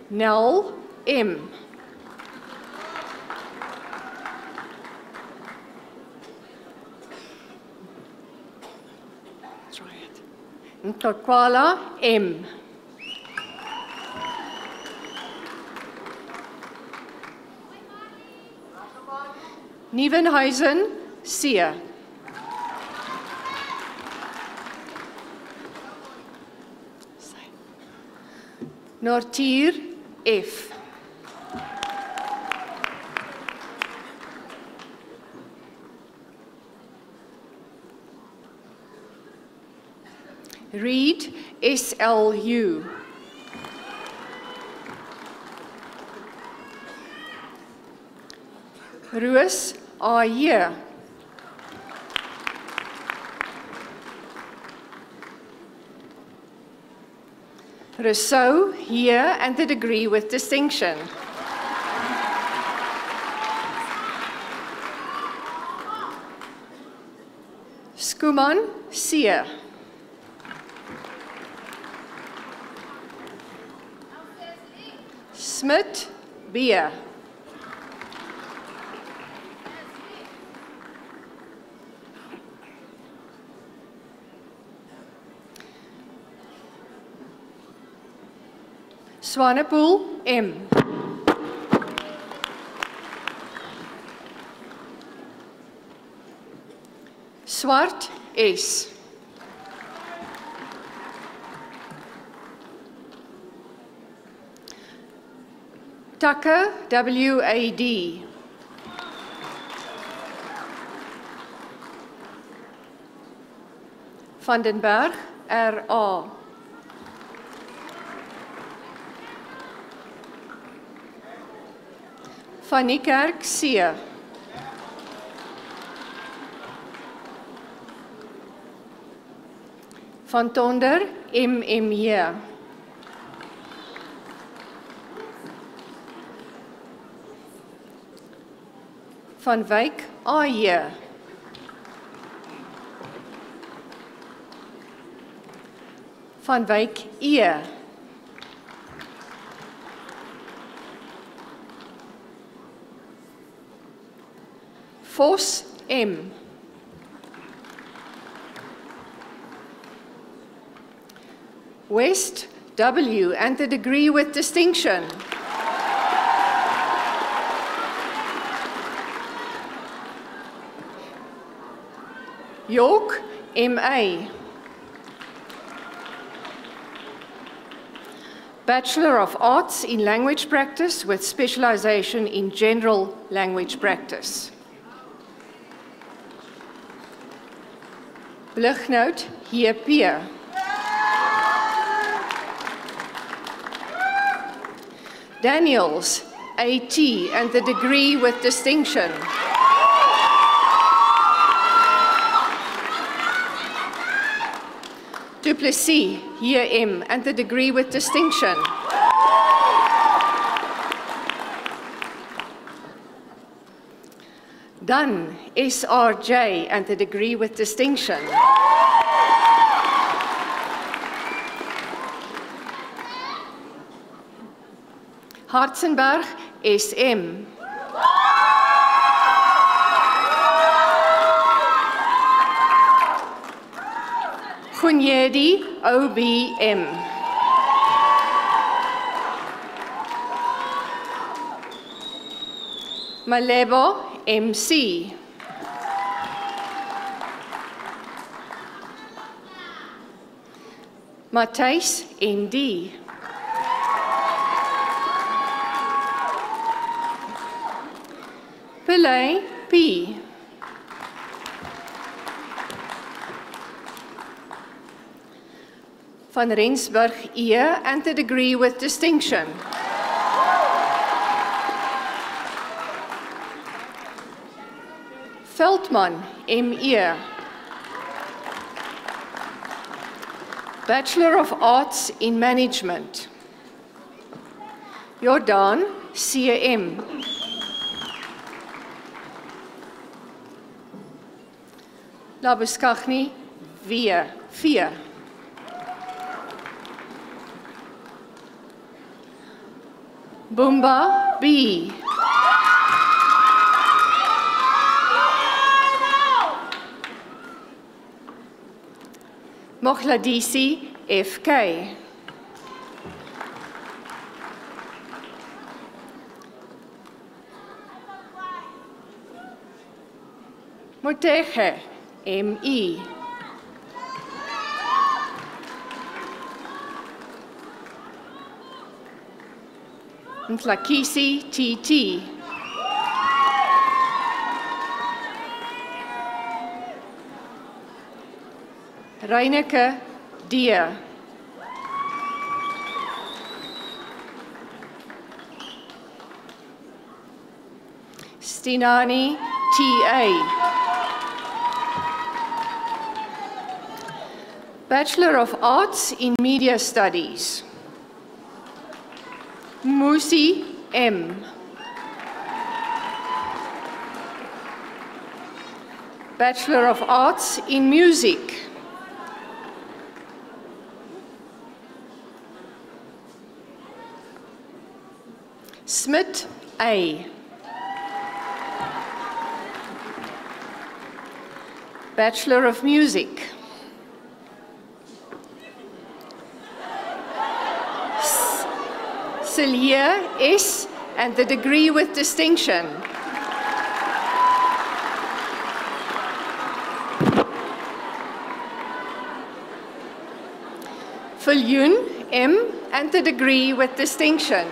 Nell, M. Try it. Ntokwala, M. Nieuwenhuizen, C. Nortier, F. Reed, SLU. Roos, A.J. Rousseau, here, and the degree with distinction. Skuman, C. Smit, B. Swanepoel, M. Swart, S. Tucker, W-A-D. Van den Berg, R-A. Van Niekerk, C. Van Tonder, M-M-J. Van Wyk, A-J. Van Wyk, E. Vos, M. West, W, and the degree with distinction. York, M.A. Bachelor of Arts in Language Practice with specialization in General Language Practice. Blighnout, hier P. Daniels, A.T., and the degree with distinction. Duplessis, hier M, and the degree with distinction. Dunn, S.R.J., and the degree with distinction. Hartzenberg, S.M. Gunyedi, O.B.M. Malebo, M.C. Matthijs, N.D. Pillay, P. Van Rensburg, E, and the degree with distinction. Veldman, M.E. Bachelor of Arts in Management. Jordan, C.M. Labuskaghni, V. Bumba, B. Moghladisi, F.K. Motege, M.E. Ntlakisi, T.T. Reineke, D. Stinani, T.A. Bachelor of Arts in Media Studies. Musi, M. Bachelor of Arts in Music. Smith A. Bachelor of Music. Celia S. and the degree with distinction. Viljoen M. and the degree with distinction.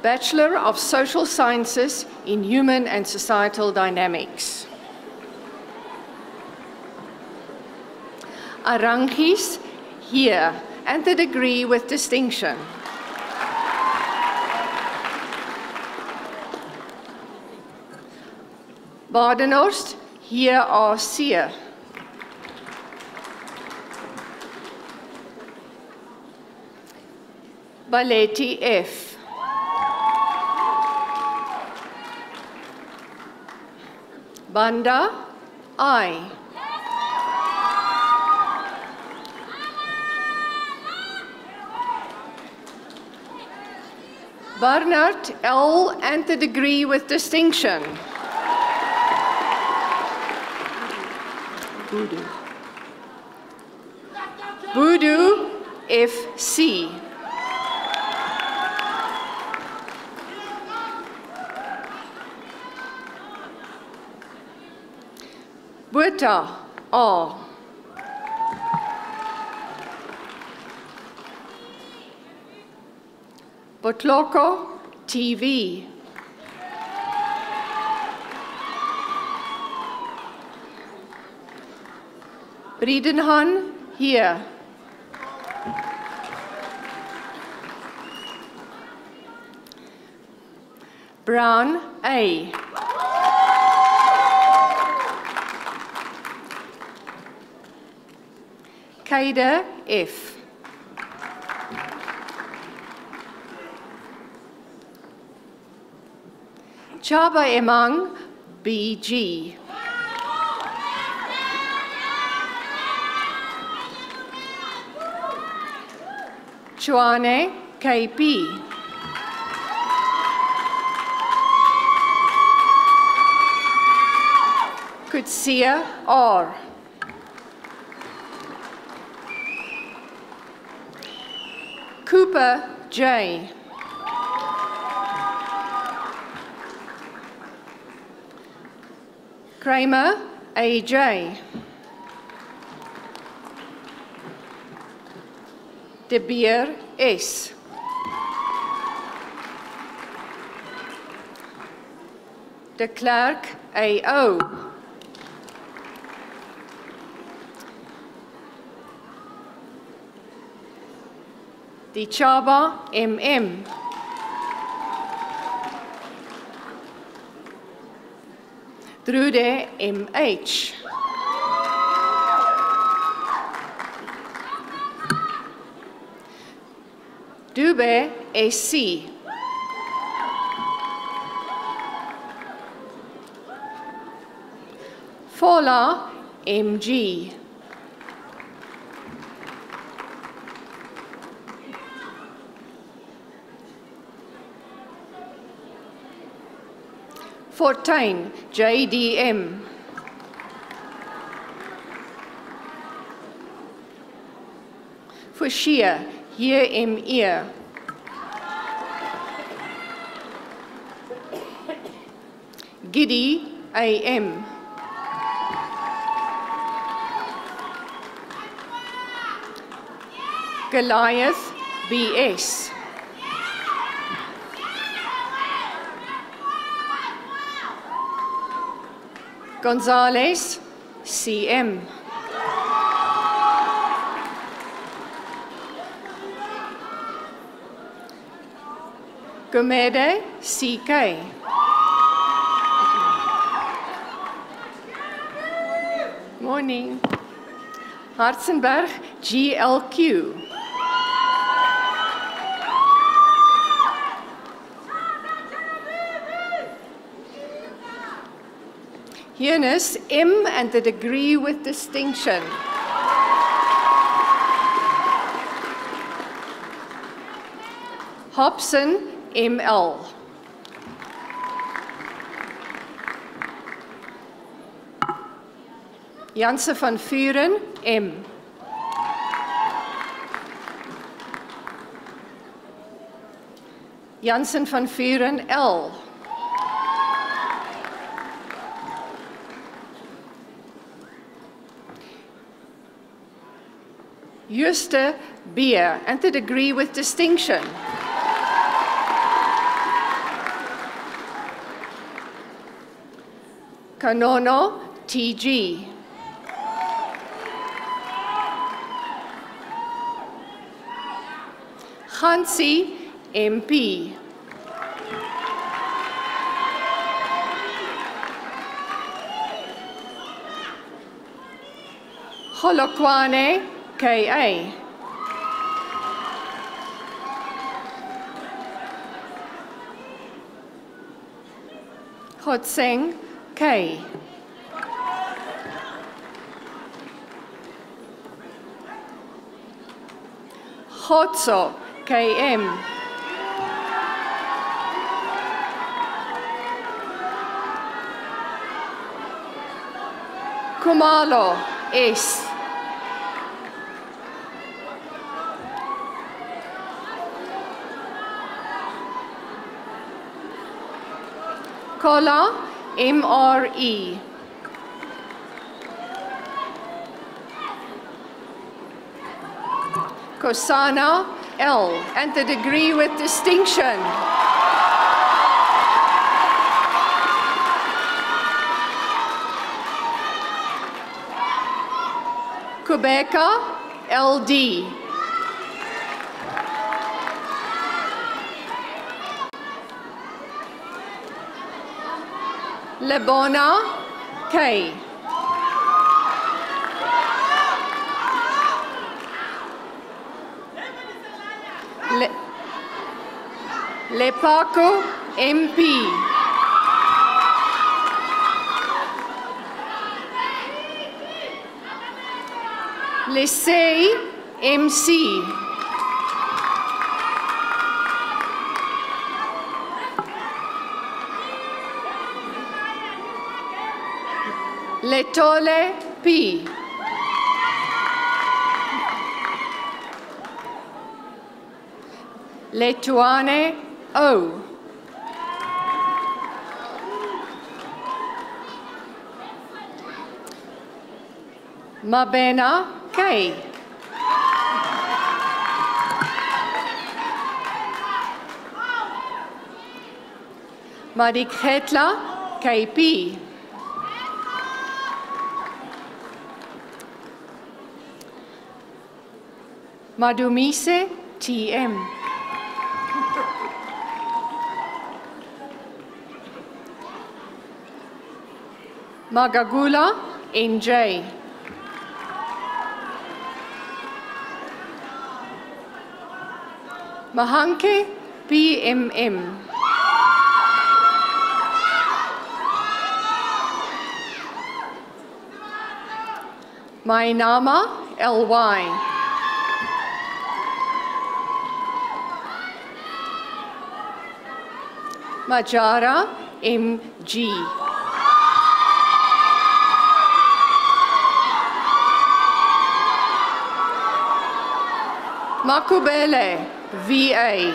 Bachelor of Social Sciences in Human and Societal Dynamics. Arangis here and the degree with distinction. Badenhorst hier AC. Balletti F. Banda I. Barnard L and the degree with distinction. Voodoo. Voodoo FC. Buta A. Botloko TV. Briedenhan here. Brown A. Kaida F. Chaba Emang BG. Chuane KP. Kutsia R. Cooper J. Kramer AJ. De Beer S. De Klerk AO. De Chaba MM. Drude MH. Dube AC. Fola MG. Fortuin JDM. Fushia hier ME. Giddy AM. Goliath BS. Gonzalez CM. Gomede CK. Morning. Hartzenberg GLQ. Eunice M and the degree with distinction. Hobson, ML. Janse van Vuren, M. Jansen van Vuren, L. Juste B, and the degree with distinction. Kanono, TG. Hansi, MP. Holokwane, KA. Hotseng, K. Hotso, KM. Kumalo, S. Kola, MRE. Kosana, L, and the degree with distinction. Kubeka, LD. Lebona, K. Lepako, MP. Lisei, MC. Letole, P. Letuane, O. Mabena, K. Madikhetla, KP. Madumise, TM. Magagula, NJ. Mahanke, PMM. Mainama, LY. Majara, MG. Makubele, VA.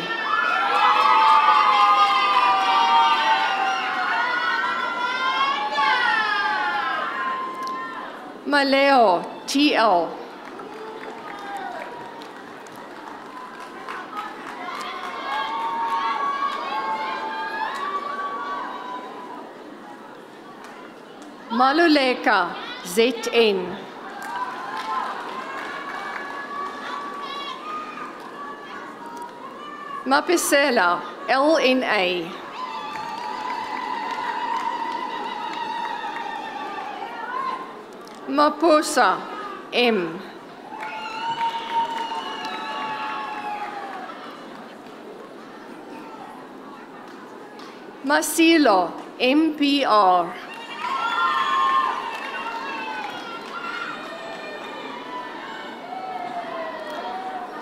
Maleo, TL. Maluleka, ZN. Mapisela, LNA. Maposa, M. Masilo, MPR.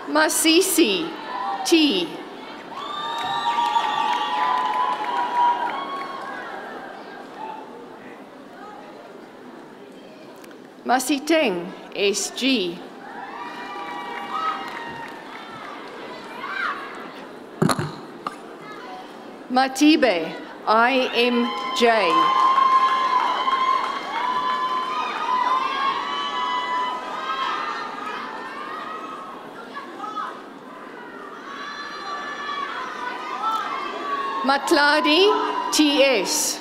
Masisi, T. Masiteng, SG. Matibe, IMJ. Matladi, TS.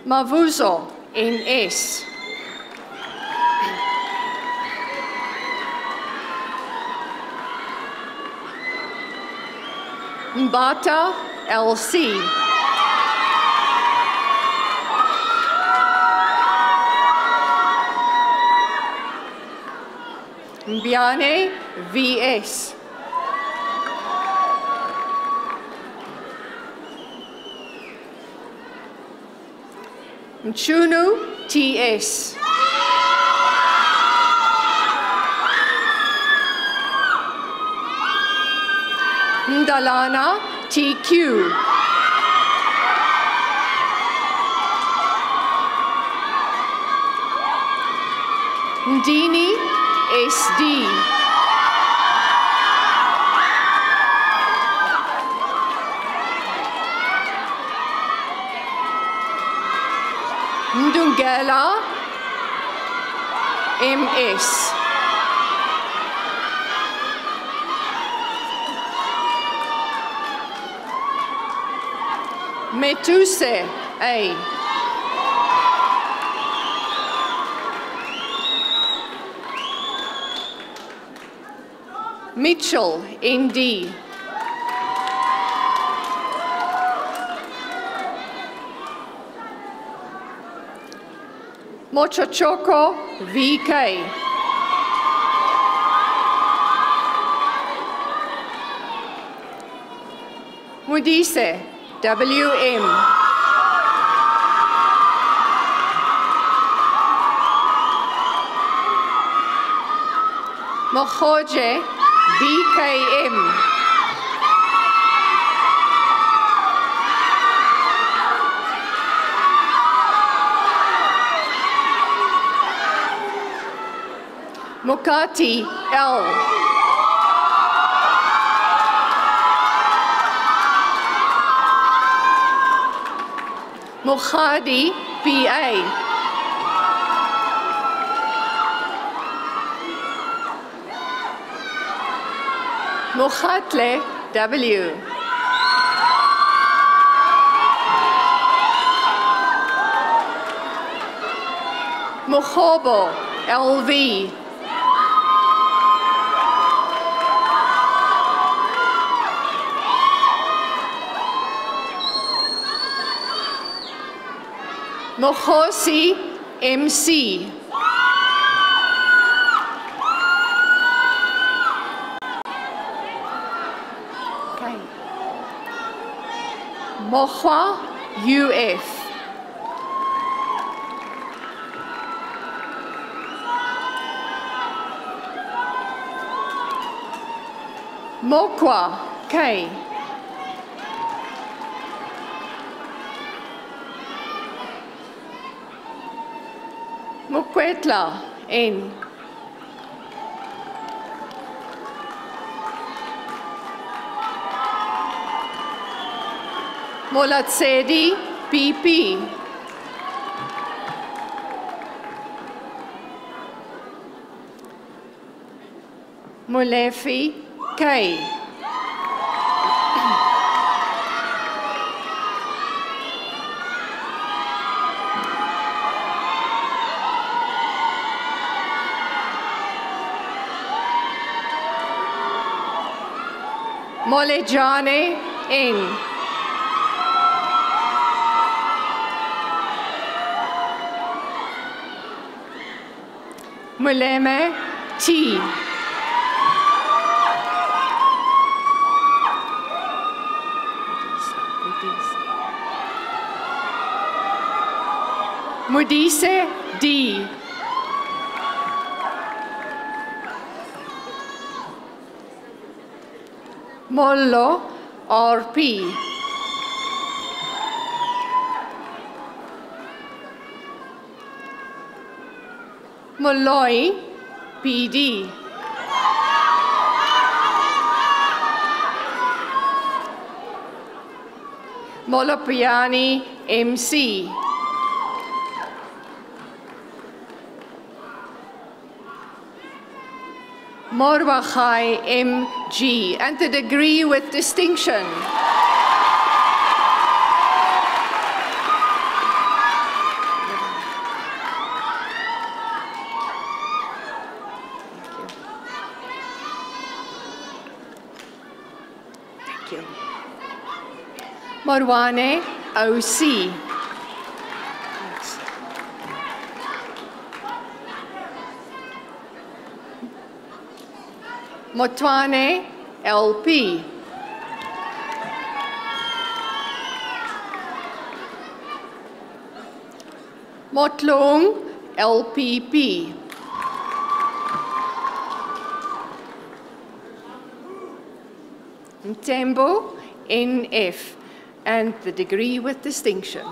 Mavuzo, NS. Mbata, LC. Mbiane, VS. Mchunu, TS. Ndalana, TQ. Ndini, SD. Ndungela, MS. Metuse, A. Mitchell, ND. Mochochoko, VK. Mudise, WM. Mohoje, BKM. Mukati, L. Mukhadi, PA. Mukhatle, W. Mukhobo, LV. Mokhosi, MC. Okay. Mohwa, UF. Mokwa, K. Mokwetla, N. Molatsedi, PP. Molefi, K. Molejane, N. Muleme, T. Mudise, D. Mollo, RP. Molloy, PD. Molopiani, MC. Morwachai, MG, and the degree with distinction. Thank you. Morwane, OC. Motwane, LP. Motlong, LPP. Mtembo, NF, and the degree with distinction.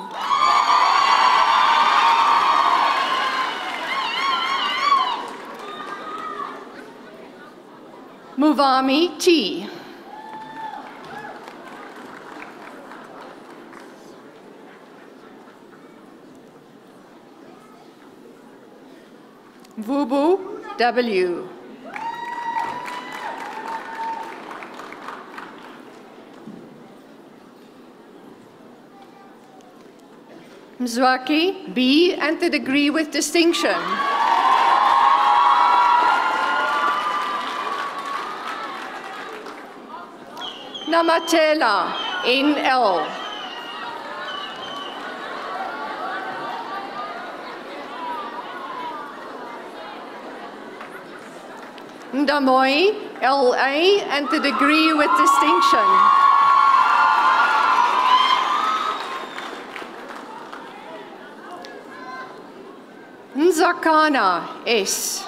Muvami, T. Vubu, W. Mzwaki, B, and the degree with distinction. Namatela, NL. Ndamoy, LA, and the degree with distinction. Nzakana, S.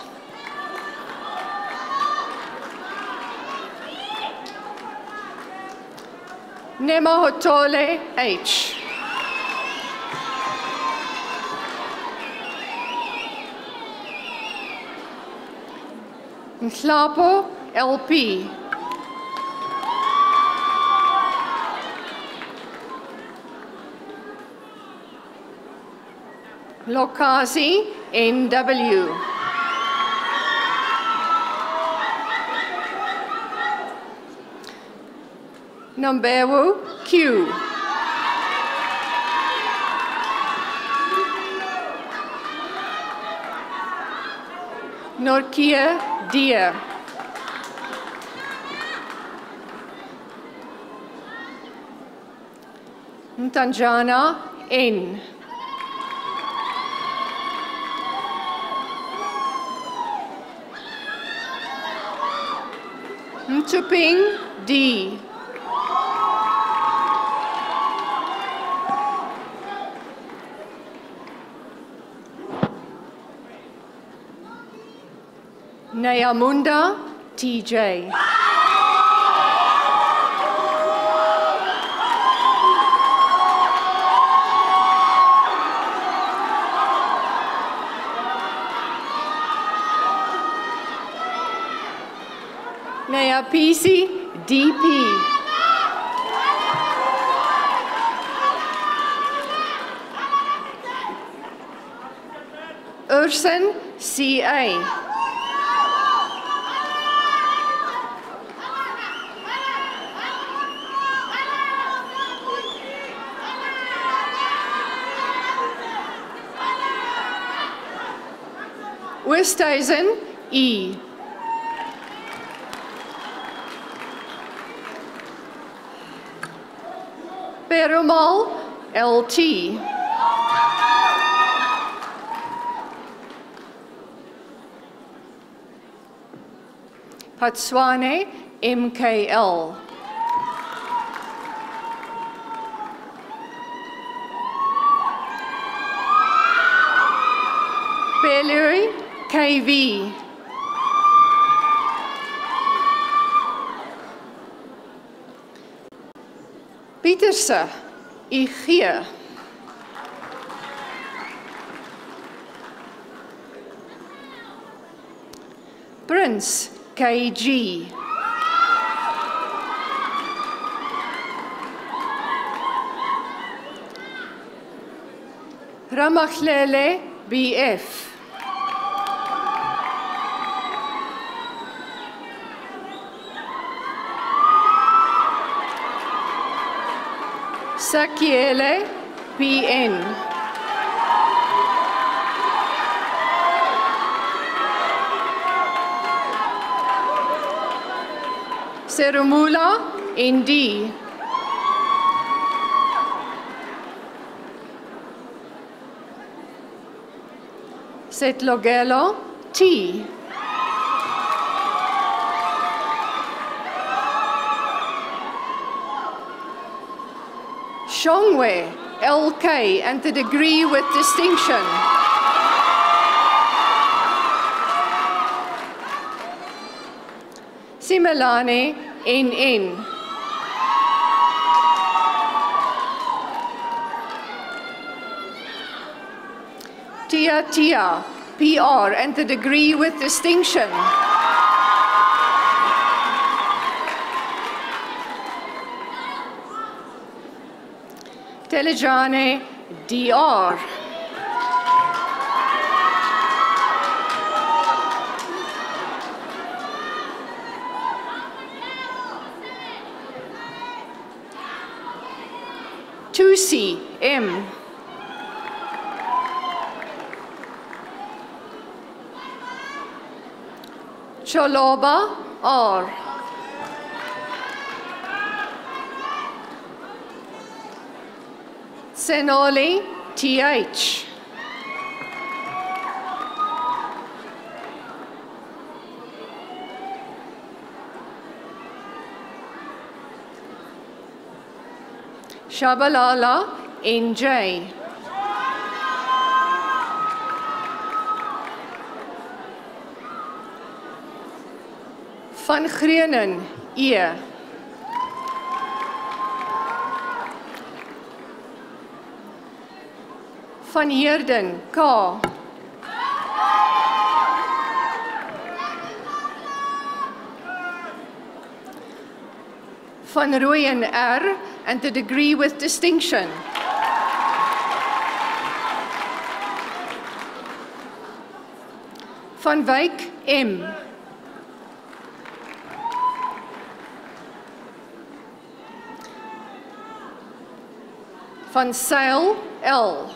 Nemahotole, H. Nhlapo, LP. Lokazi, NW. Nambewu, Q. Norkia, D. Ntanjana, N. Mtuping, D. Nyamunda, TJ. Nyapisi, DP. Ursen, CA. Westhuizen, E. Perumal, LT. Patswane, MKL. Beluri, KV. Pieterse, IG. Prince KG. Ramahlele BF. Sakiele PN. Serumula ND. Setlogelo T. Shongwe LK and the degree with distinction. Simelane NN. Tia Tia PR and the degree with distinction. Telejane DR. Tusi M. Choloba R. Senoli TH. Shabalala NJ. Van Grienen E. Van Heerden K. Van Rooyen R and the degree with distinction. Van Wyk M. Van Sail L.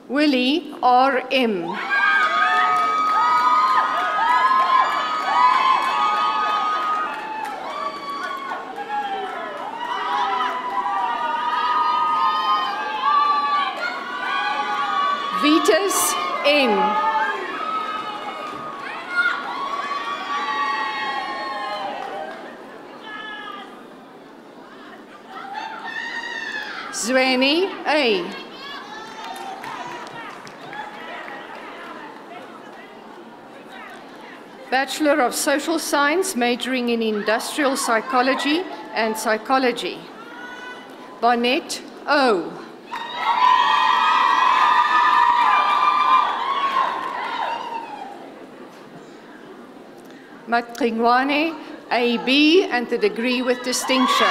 Willie R.M. Vitus N. Zweni A. Bachelor of Social Science, majoring in Industrial Psychology and Psychology. Barnett O. Matringwane AB and the degree with distinction.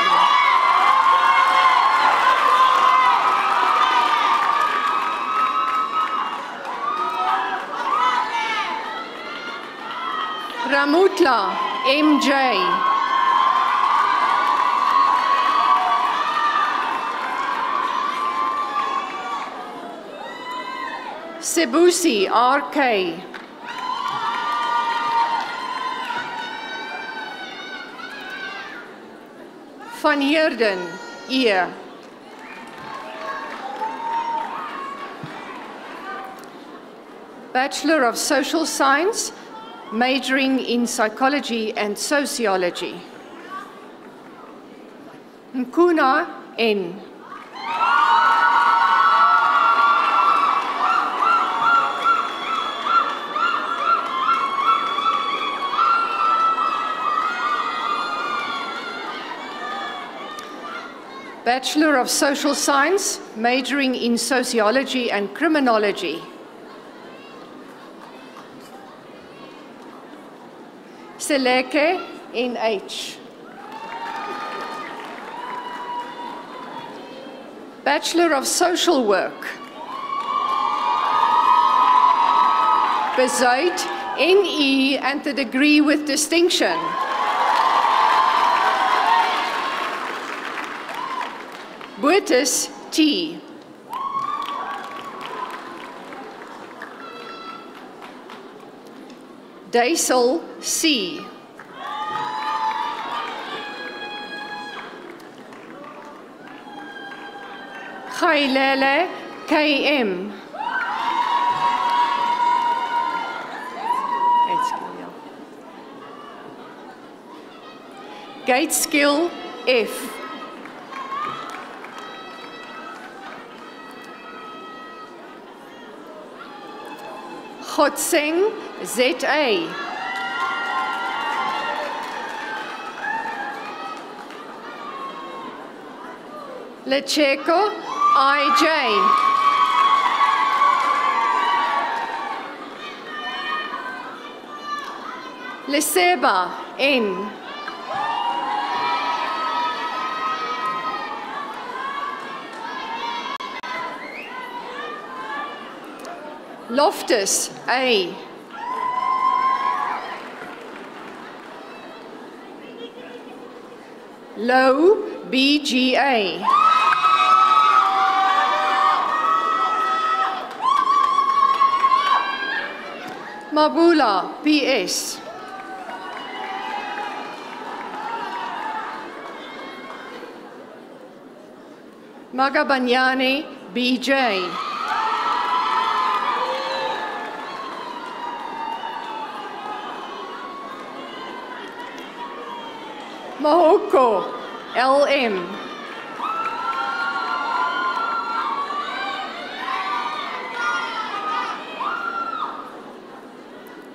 Ramutla MJ. Sebusi RK. Van Heerden E. Bachelor of Social Science, majoring in Psychology and Sociology. Nkuna N. Bachelor of Social Science, majoring in Sociology and Criminology. Seleke NH. Bachelor of Social Work. Bezuid NE and the degree with distinction. Boetus T. Dissolution C. Gailele KM. Gate skill F. Godseng ZA. Lecheko IJ. Leseba N. Loftus A. Low BGA. Mabula PS. Magabanyane BJ. Mahoko LM.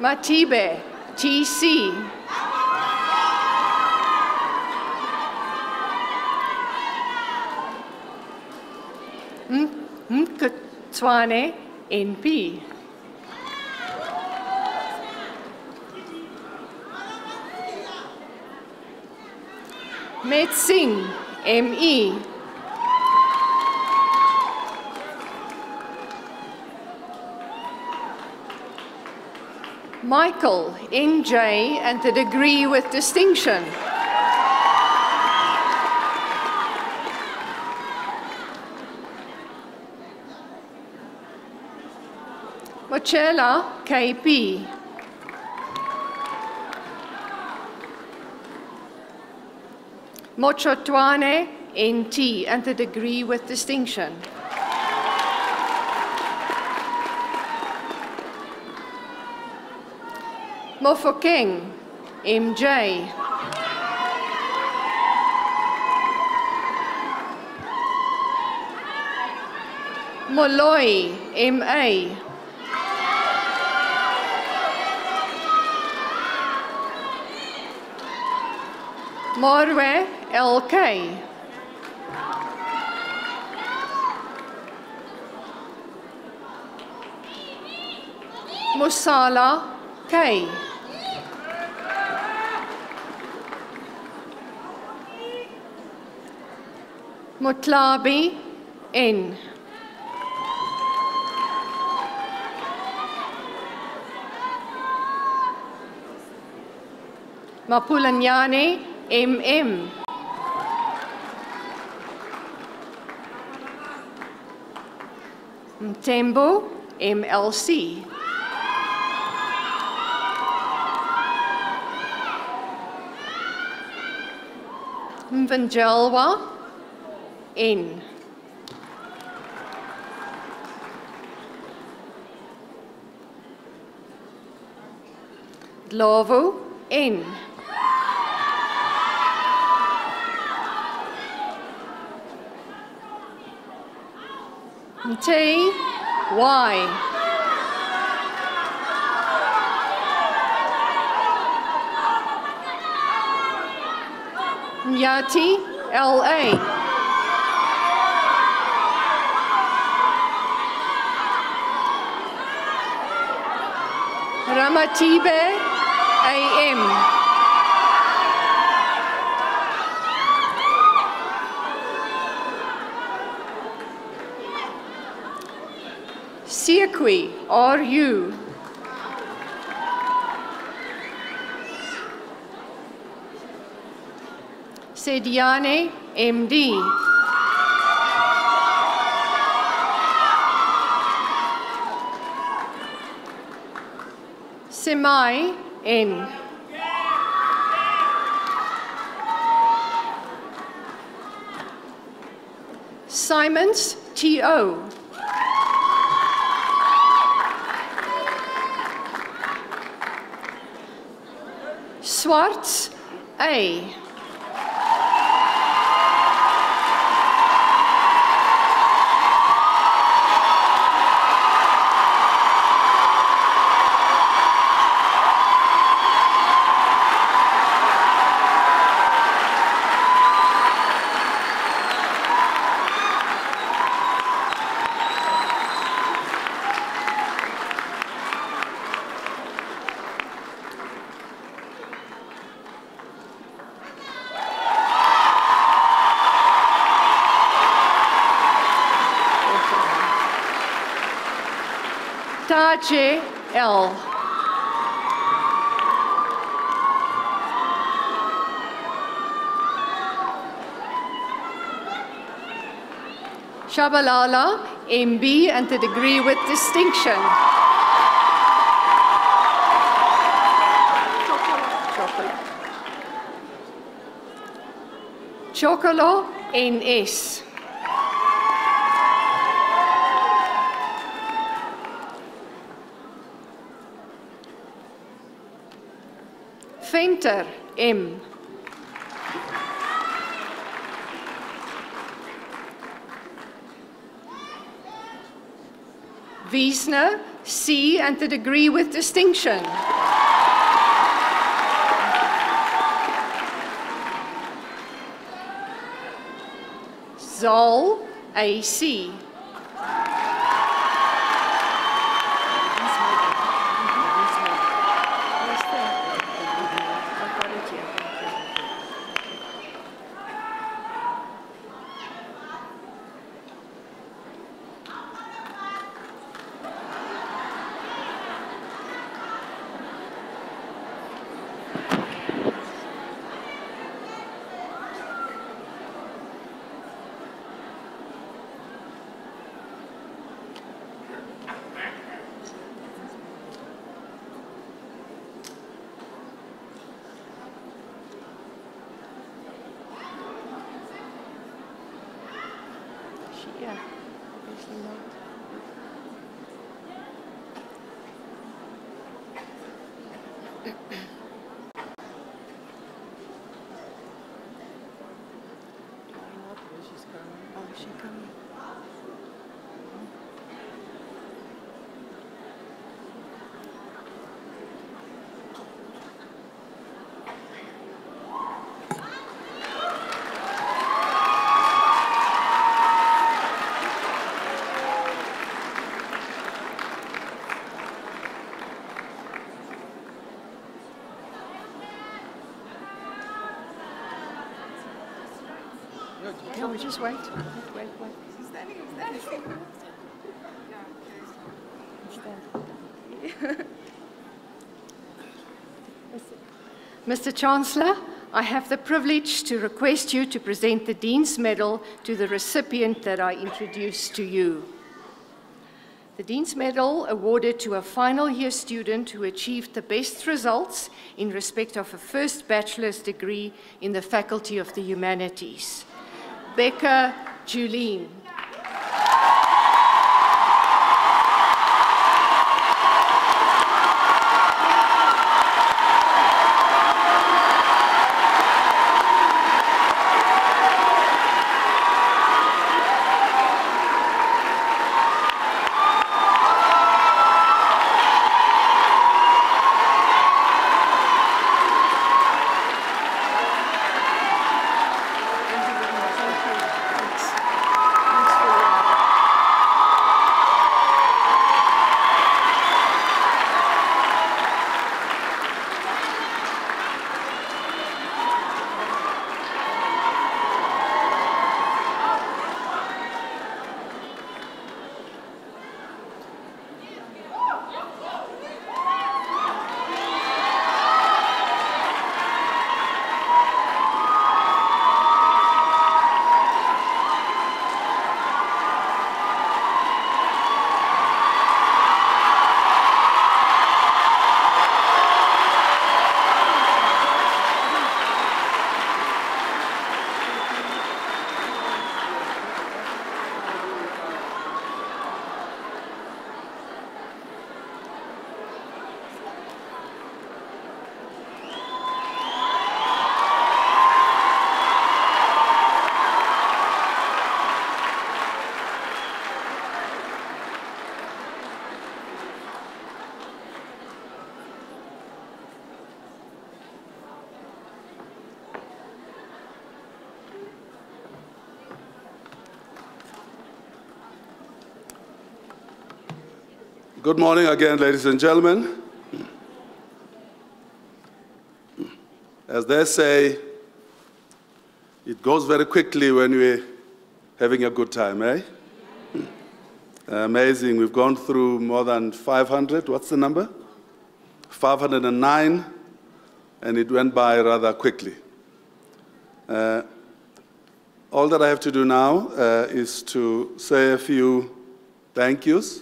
Matibe TC. Tswane NP. Metsing ME. Michael NJ and the degree with distinction. Mochela KP. Mochotwane NT and the degree with distinction. Mofokeng MJ. Moloi MA. Morwe LK. Musala K. Mutlabi N. Mapulanyane MM. Mtembo MLC. Mvanjelwa N. Dlavo N. T Y. Nyati LA. Ramatibe AM. Siakwi, RU. Sediane, MD. Semai, N. Simons, TO. Swartz, A. Taje L. Shabalala, MB, and the degree with distinction. Chokolo, NS. Venter, M. Wiesner, C, and the degree with distinction. Zoll, AC. Yeah, obviously not. Oh, she's coming. No, we just wait. Wait. He's standing. Mr. Chancellor, I have the privilege to request you to present the Dean's Medal to the recipient that I introduced to you. The Dean's Medal awarded to a final year student who achieved the best results in respect of a first bachelor's degree in the Faculty of the Humanities. Becca Julene. Good morning again, ladies and gentlemen. As they say, it goes very quickly when we're having a good time, eh? Amazing. We've gone through more than 500. What's the number? 509, and it went by rather quickly. All that I have to do now is to say a few thank yous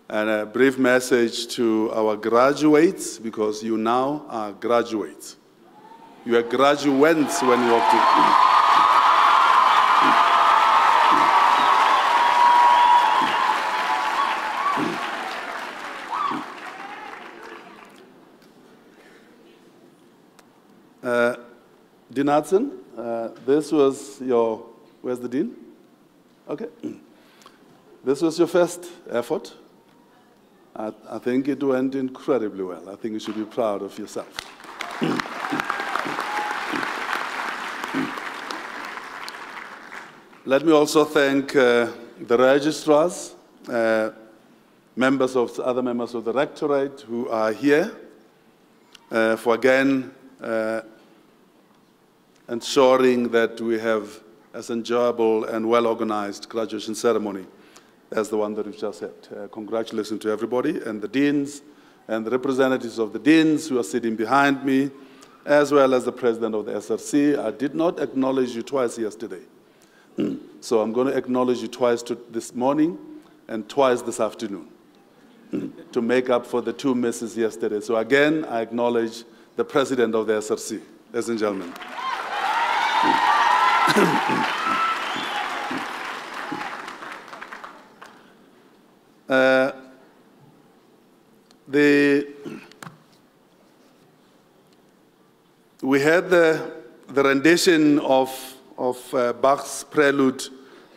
and a brief message to our graduates, because you now are graduates. You are graduates when you walk in. Dean Hudson, this was your, where's the Dean? Okay. This was your first effort. I think it went incredibly well. I think you should be proud of yourself. Let me also thank the registrars, other members of the rectorate who are here for again ensuring that we have as enjoyable and well-organized graduation ceremony as the one that we've just had. Congratulations to everybody, and the deans and the representatives of the deans who are sitting behind me, as well as the president of the SRC. I did not acknowledge you twice yesterday. So I'm going to acknowledge you twice this morning and twice this afternoon to make up for the 2 misses yesterday. So again, I acknowledge the president of the SRC, ladies and gentlemen. We had the rendition of Bach's Prelude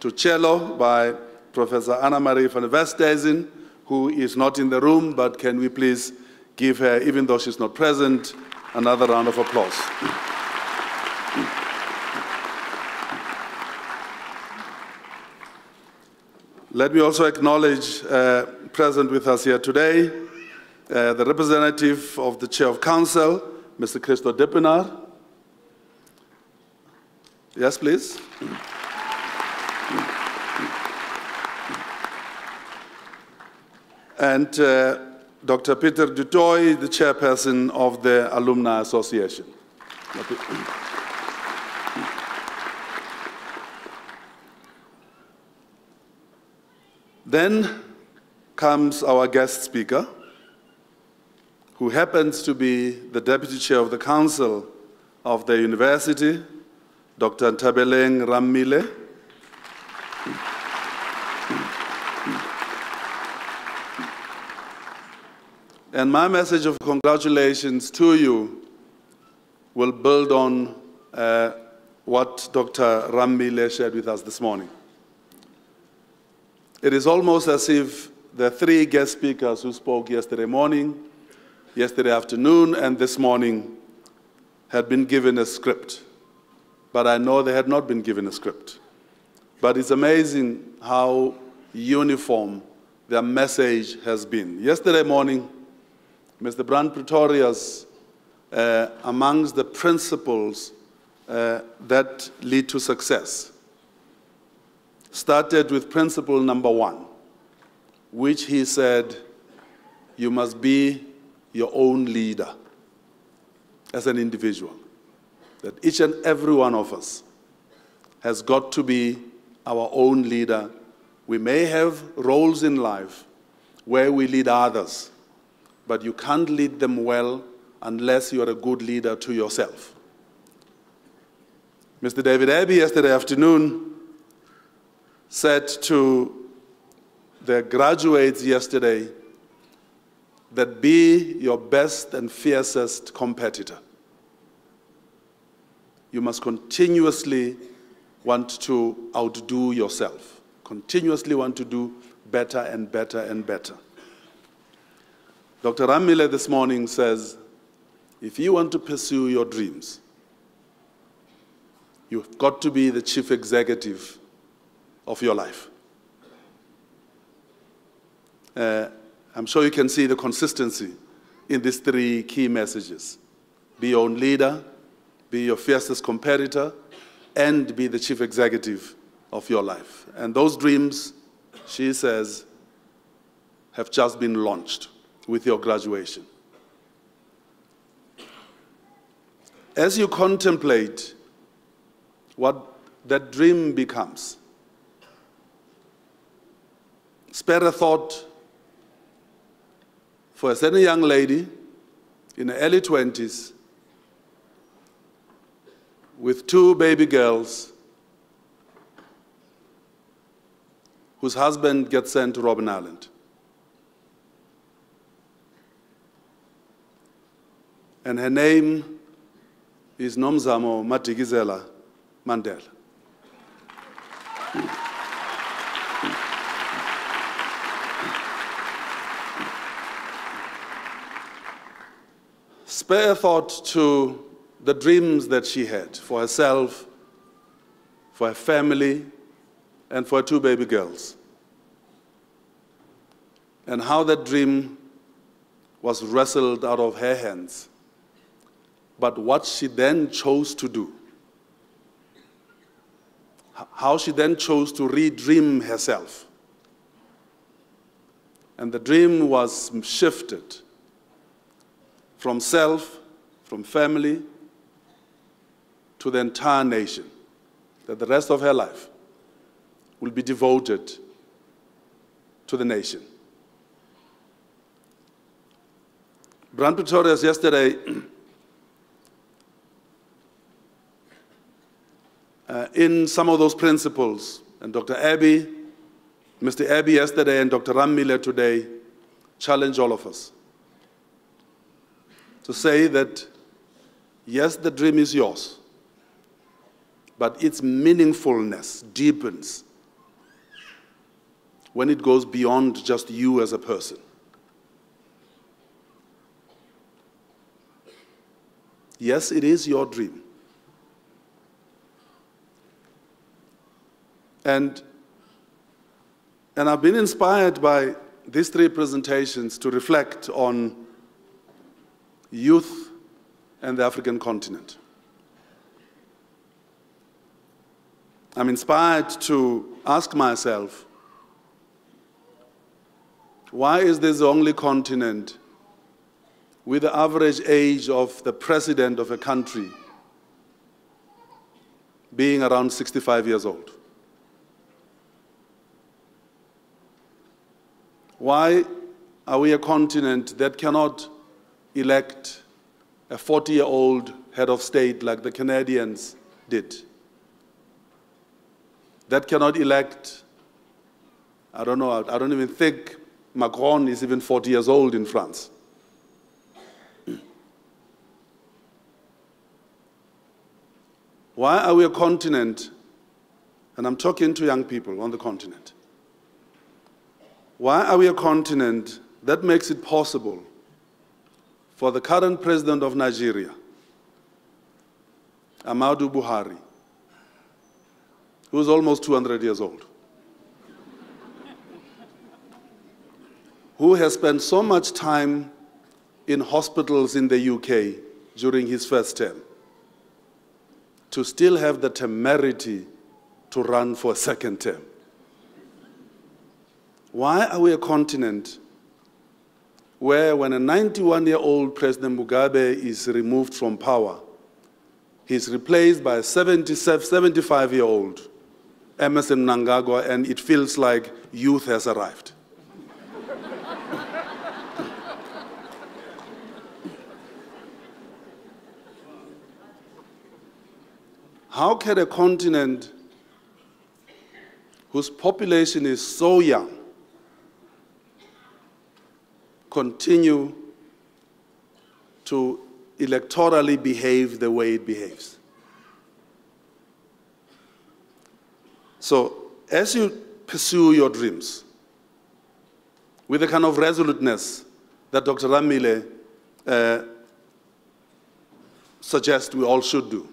to Cello by Professor Anna-Marie van Westhuizen, who is not in the room, but can we please give her, even though she's not present, another round of applause. Let me also acknowledge, present with us here today, the representative of the Chair of Council, Mr. Christo Dippenaar. Yes, please. And Dr. Peter Dutoy, the chairperson of the Alumni Association. Then comes our guest speaker, who happens to be the deputy chair of the council of the university, Dr. Ntabeleng Rammile. And my message of congratulations to you will build on what Dr. Rammile shared with us this morning. It is almost as if the 3 guest speakers who spoke yesterday morning, yesterday afternoon, and this morning had been given a script. But I know they had not been given a script. But it's amazing how uniform their message has been. Yesterday morning, Mr. Brand Pretorius, amongst the principles that lead to success, started with principle number 1, which he said, you must be your own leader as an individual. That each and every one of us has got to be our own leader. We may have roles in life where we lead others, but you can't lead them well unless you are a good leader to yourself. Mr. David Abbey yesterday afternoon said to the graduates yesterday that be your best and fiercest competitor. You must continuously want to outdo yourself, continuously want to do better and better and better. Dr. Rammile this morning says, if you want to pursue your dreams, you've got to be the chief executive of your life. I'm sure you can see the consistency in these three key messages. Be your own leader, be your fiercest competitor, and be the chief executive of your life. And those dreams, she says, have just been launched with your graduation. As you contemplate what that dream becomes, spare a thought for a certain young lady in her early 20s with 2 baby girls whose husband gets sent to Robben Island. And her name is Nomzamo Madikizela Mandela. Spare a thought to the dreams that she had for herself, for her family, and for her 2 baby girls. And how that dream was wrestled out of her hands. But what she then chose to do, how she then chose to re-dream herself. And the dream was shifted from self, from family, to the entire nation, that the rest of her life will be devoted to the nation. Brand Pretorius yesterday in some of those principles, and Dr. Abby, Mr. Abby yesterday and Dr. Ram Miller today challenge all of us to say that, yes, the dream is yours, but its meaningfulness deepens when it goes beyond just you as a person. Yes, it is your dream. And I've been inspired by these 3 presentations to reflect on youth and the African continent. I'm inspired to ask myself, why is this the only continent with the average age of the president of a country being around 65 years old? Why are we a continent that cannot elect a 40-year-old head of state like the Canadians did? That cannot elect, I don't know, I don't even think Macron is even 40 years old in France. Why are we a continent, and I'm talking to young people on the continent, why are we a continent that makes it possible for the current president of Nigeria, Muhammadu Buhari, who is almost 200 years old, who has spent so much time in hospitals in the UK during his first term, to still have the temerity to run for a second term? Why are we a continent where when a 91-year-old President Mugabe is removed from power, he's replaced by a 75-year-old Emerson Mnangagwa, and it feels like youth has arrived? How can a continent whose population is so young continue to electorally behave the way it behaves? So, as you pursue your dreams with the kind of resoluteness that Dr. Ramile suggests we all should do,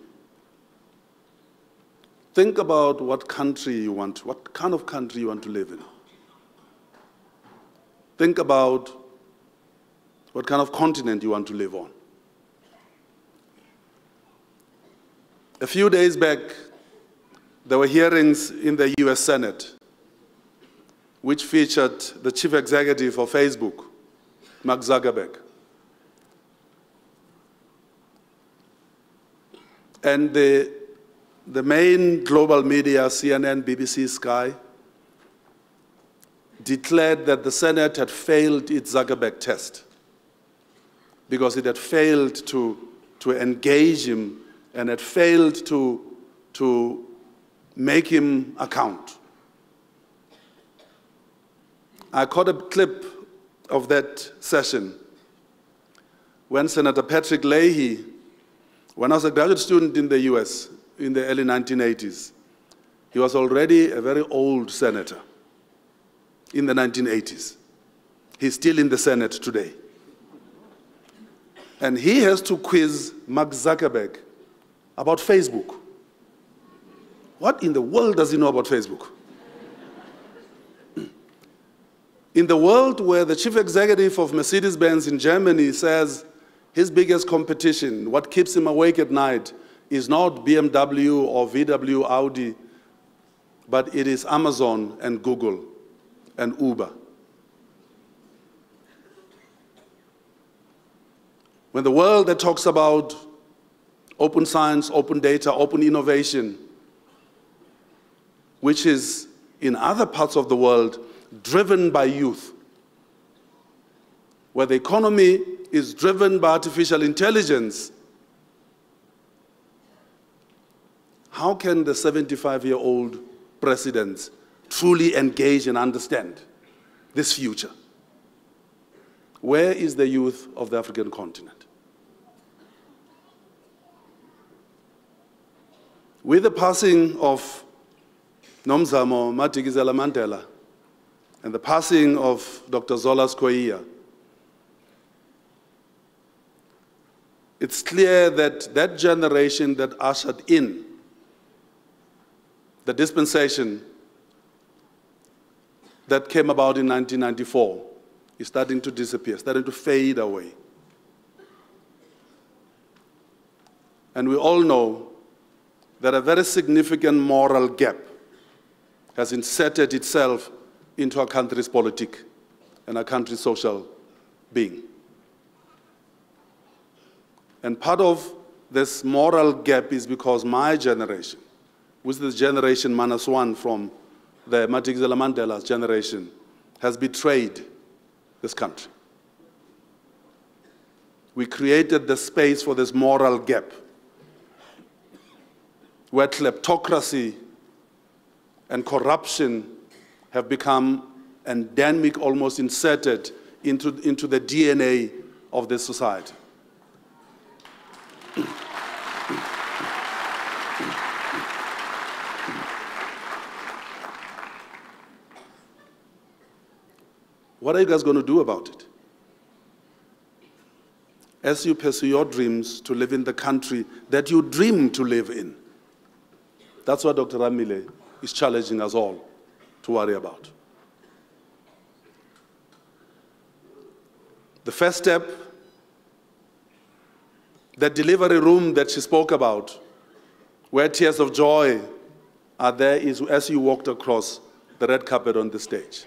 think about what country you want, what kind of country you want to live in. think about what kind of continent you want to live on. A few days back, there were hearings in the US Senate which featured the chief executive of Facebook, Mark Zuckerberg. And the main global media, CNN, BBC, Sky, declared that the Senate had failed its Zuckerberg test because it had failed to engage him and had failed to make him account. I caught a clip of that session when Senator Patrick Leahy, when I was a graduate student in the US in the early 1980s, he was already a very old senator in the 1980s. He's still in the Senate today. And he has to quiz Mark Zuckerberg about Facebook. What in the world does he know about Facebook? In the world where the chief executive of Mercedes-Benz in Germany says his biggest competition, what keeps him awake at night, is not BMW or VW, Audi, but it is Amazon and Google and Uber. When the world that talks about open science, open data, open innovation, which is in other parts of the world driven by youth, where the economy is driven by artificial intelligence, how can the 75-year-old president truly engage and understand this future? Where is the youth of the African continent? With the passing of Nomzamo Madikizela Mandela and the passing of Dr. Zola Skoia, it's clear that that generation that ushered in the dispensation that came about in 1994 is starting to disappear, starting to fade away. And we all know that a very significant moral gap has inserted itself into our country's politics and our country's social being. And part of this moral gap is because my generation, which is the generation -1 from the Madikizela Mandela's generation, has betrayed this country. We created the space for this moral gap, where kleptocracy and corruption have become endemic, almost inserted into the DNA of this society. What are you guys going to do about it? As you pursue your dreams to live in the country that you dream to live in. That's what Dr. Ramile is challenging us all to worry about. The first step, that delivery room that she spoke about, where tears of joy are there, is as you walked across the red carpet on the stage.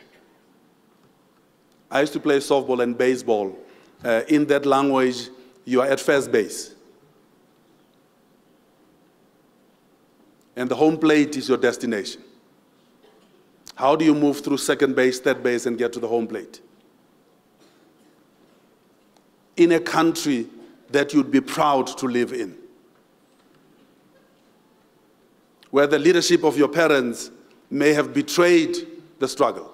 I used to play softball and baseball. In that language, you are at first base. And the home plate is your destination. How do you move through second base, third base, and get to the home plate? In a country that you'd be proud to live in, where the leadership of your parents may have betrayed the struggle,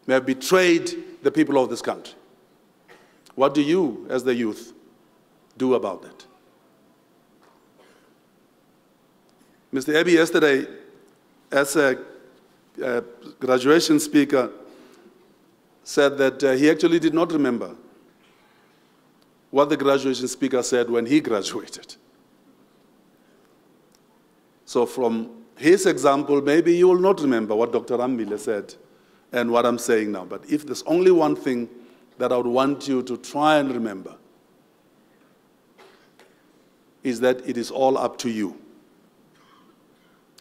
may have betrayed the people of this country. What do you, as the youth, do about that? Mr. Abbey yesterday, as a graduation speaker, said that he actually did not remember what the graduation speaker said when he graduated. So from his example, maybe you will not remember what Dr. Ramile said and what I'm saying now. But if there's only one thing that I would want you to try and remember, is that it is all up to you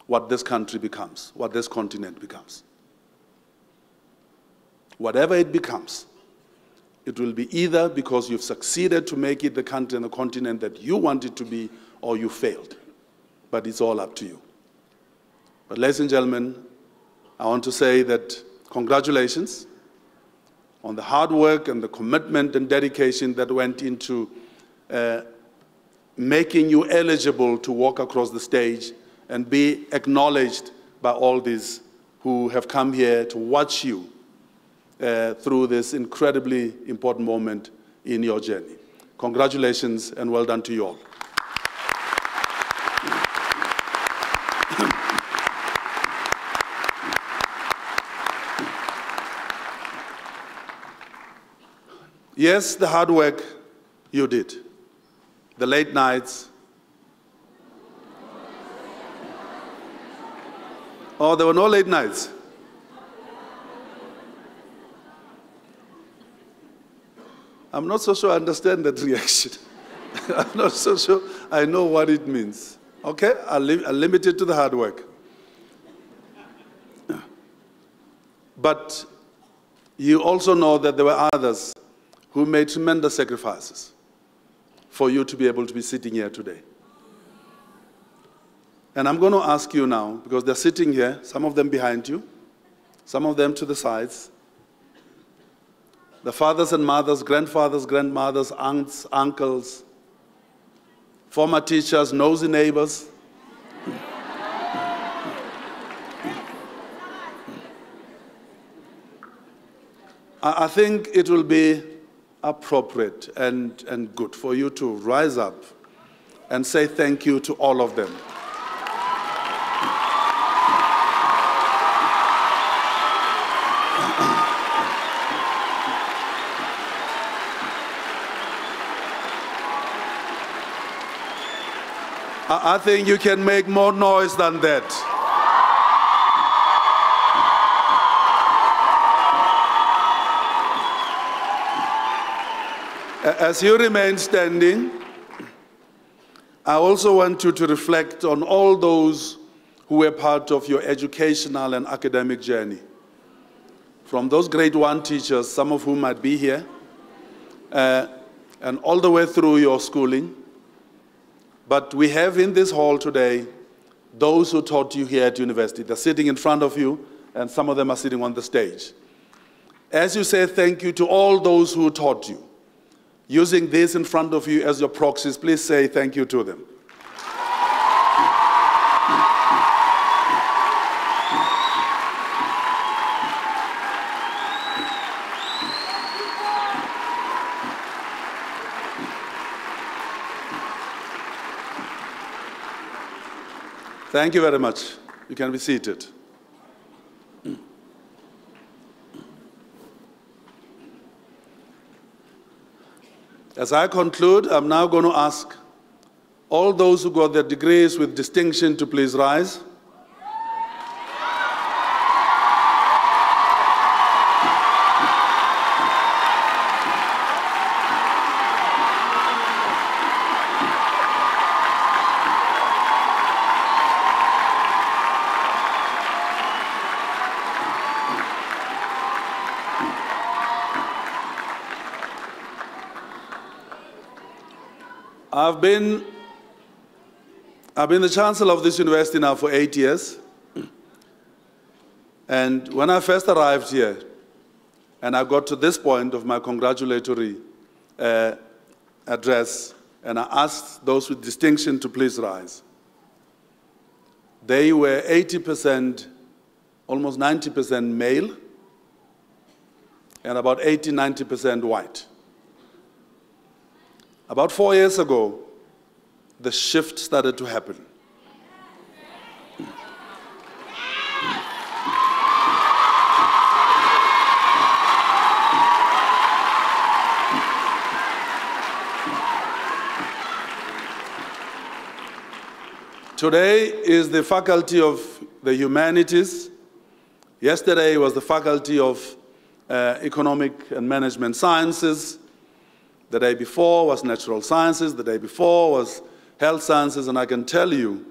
what this country becomes, what this continent becomes. Whatever it becomes, it will be either because you've succeeded to make it the country and the continent that you want it to be, or you failed. But it's all up to you. But ladies and gentlemen, I want to say that congratulations on the hard work and the commitment and dedication that went into making you eligible to walk across the stage and be acknowledged by all these who have come here to watch you through this incredibly important moment in your journey. Congratulations and well done to you all. Yes, the hard work you did, the late nights. Oh, there were no late nights. I'm not so sure I understand that reaction. I'm not so sure I know what it means. Okay, I'll limit it to the hard work. But you also know that there were others who made tremendous sacrifices for you to be able to be sitting here today. And I'm going to ask you now, because they're sitting here, some of them behind you, some of them to the sides, the fathers and mothers, grandfathers, grandmothers, aunts, uncles, former teachers, nosy neighbors. I think it will be appropriate and good for you to rise up and say thank you to all of them. I think you can make more noise than that. As you remain standing, I also want you to reflect on all those who were part of your educational and academic journey. From those grade 1 teachers, some of whom might be here, and all the way through your schooling. But we have in this hall today those who taught you here at university. They're sitting in front of you, and some of them are sitting on the stage. As you say thank you to all those who taught you, using this in front of you as your proxies, please say thank you to them. Thank you very much. You can be seated. As I conclude, I'm now going to ask all those who got their degrees with distinction to please rise. I've been the chancellor of this university now for 8 years. And when I first arrived here, and I got to this point of my congratulatory address, and I asked those with distinction to please rise, they were 80%, almost 90% male, and about 80–90% white. About 4 years ago, the shift started to happen. Today is the Faculty of the Humanities Yesterday was the Faculty of Economic and Management Sciences. The day before was Natural Sciences. The day before was Health Sciences. And I can tell you,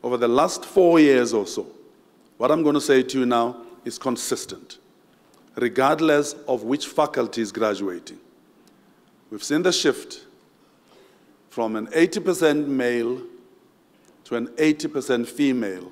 over the last 4 years or so, what I'm going to say to you now is consistent, regardless of which faculty is graduating. We've seen the shift from an 80% male to an 80% female.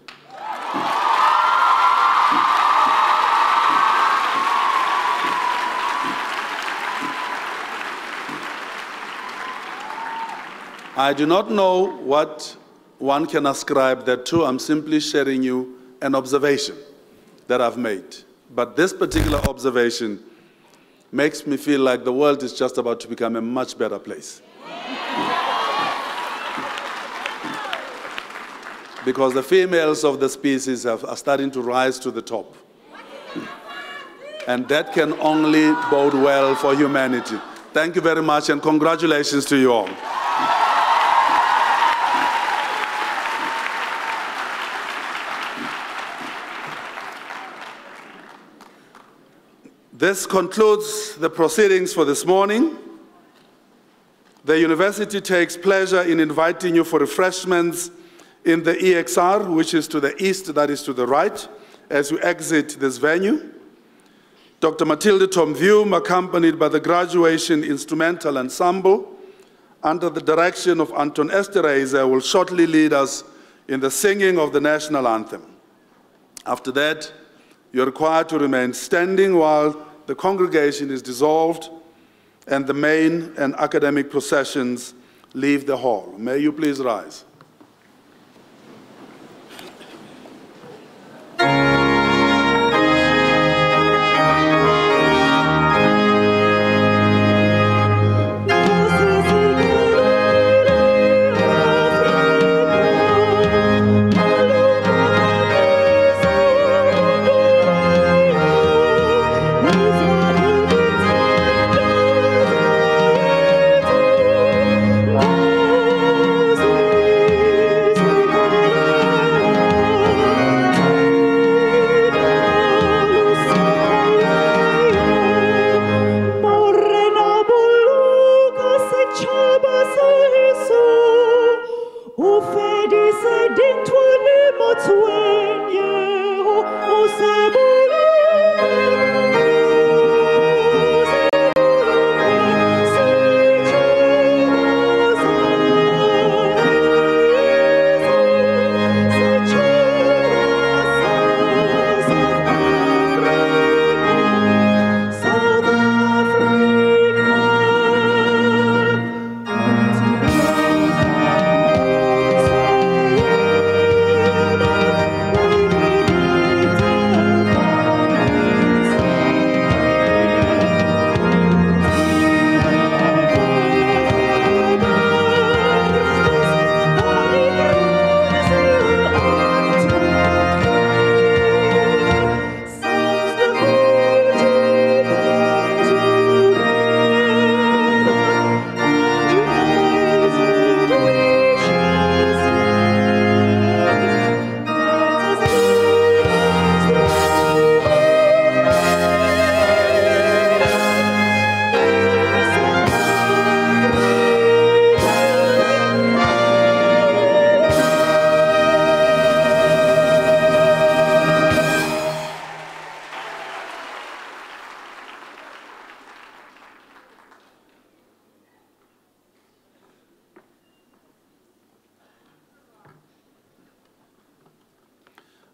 I do not know what one can ascribe that to. I'm simply sharing you an observation that I've made. But this particular observation makes me feel like the world is just about to become a much better place. Because the females of the species are starting to rise to the top. And that can only bode well for humanity. Thank you very much, and congratulations to you all. This concludes the proceedings for this morning. The university takes pleasure in inviting you for refreshments in the EXR, which is to the east, that is to the right, as you exit this venue. Dr. Matilda Tomvium, accompanied by the Graduation Instrumental Ensemble, under the direction of Anton Esterhazy, will shortly lead us in the singing of the national anthem. After that, you're required to remain standing while the congregation is dissolved and the main and academic processions leave the hall. May you please rise.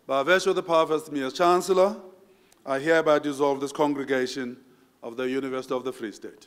By virtue of the power vested in me as Chancellor, I hereby dissolve this congregation of the University of the Free State.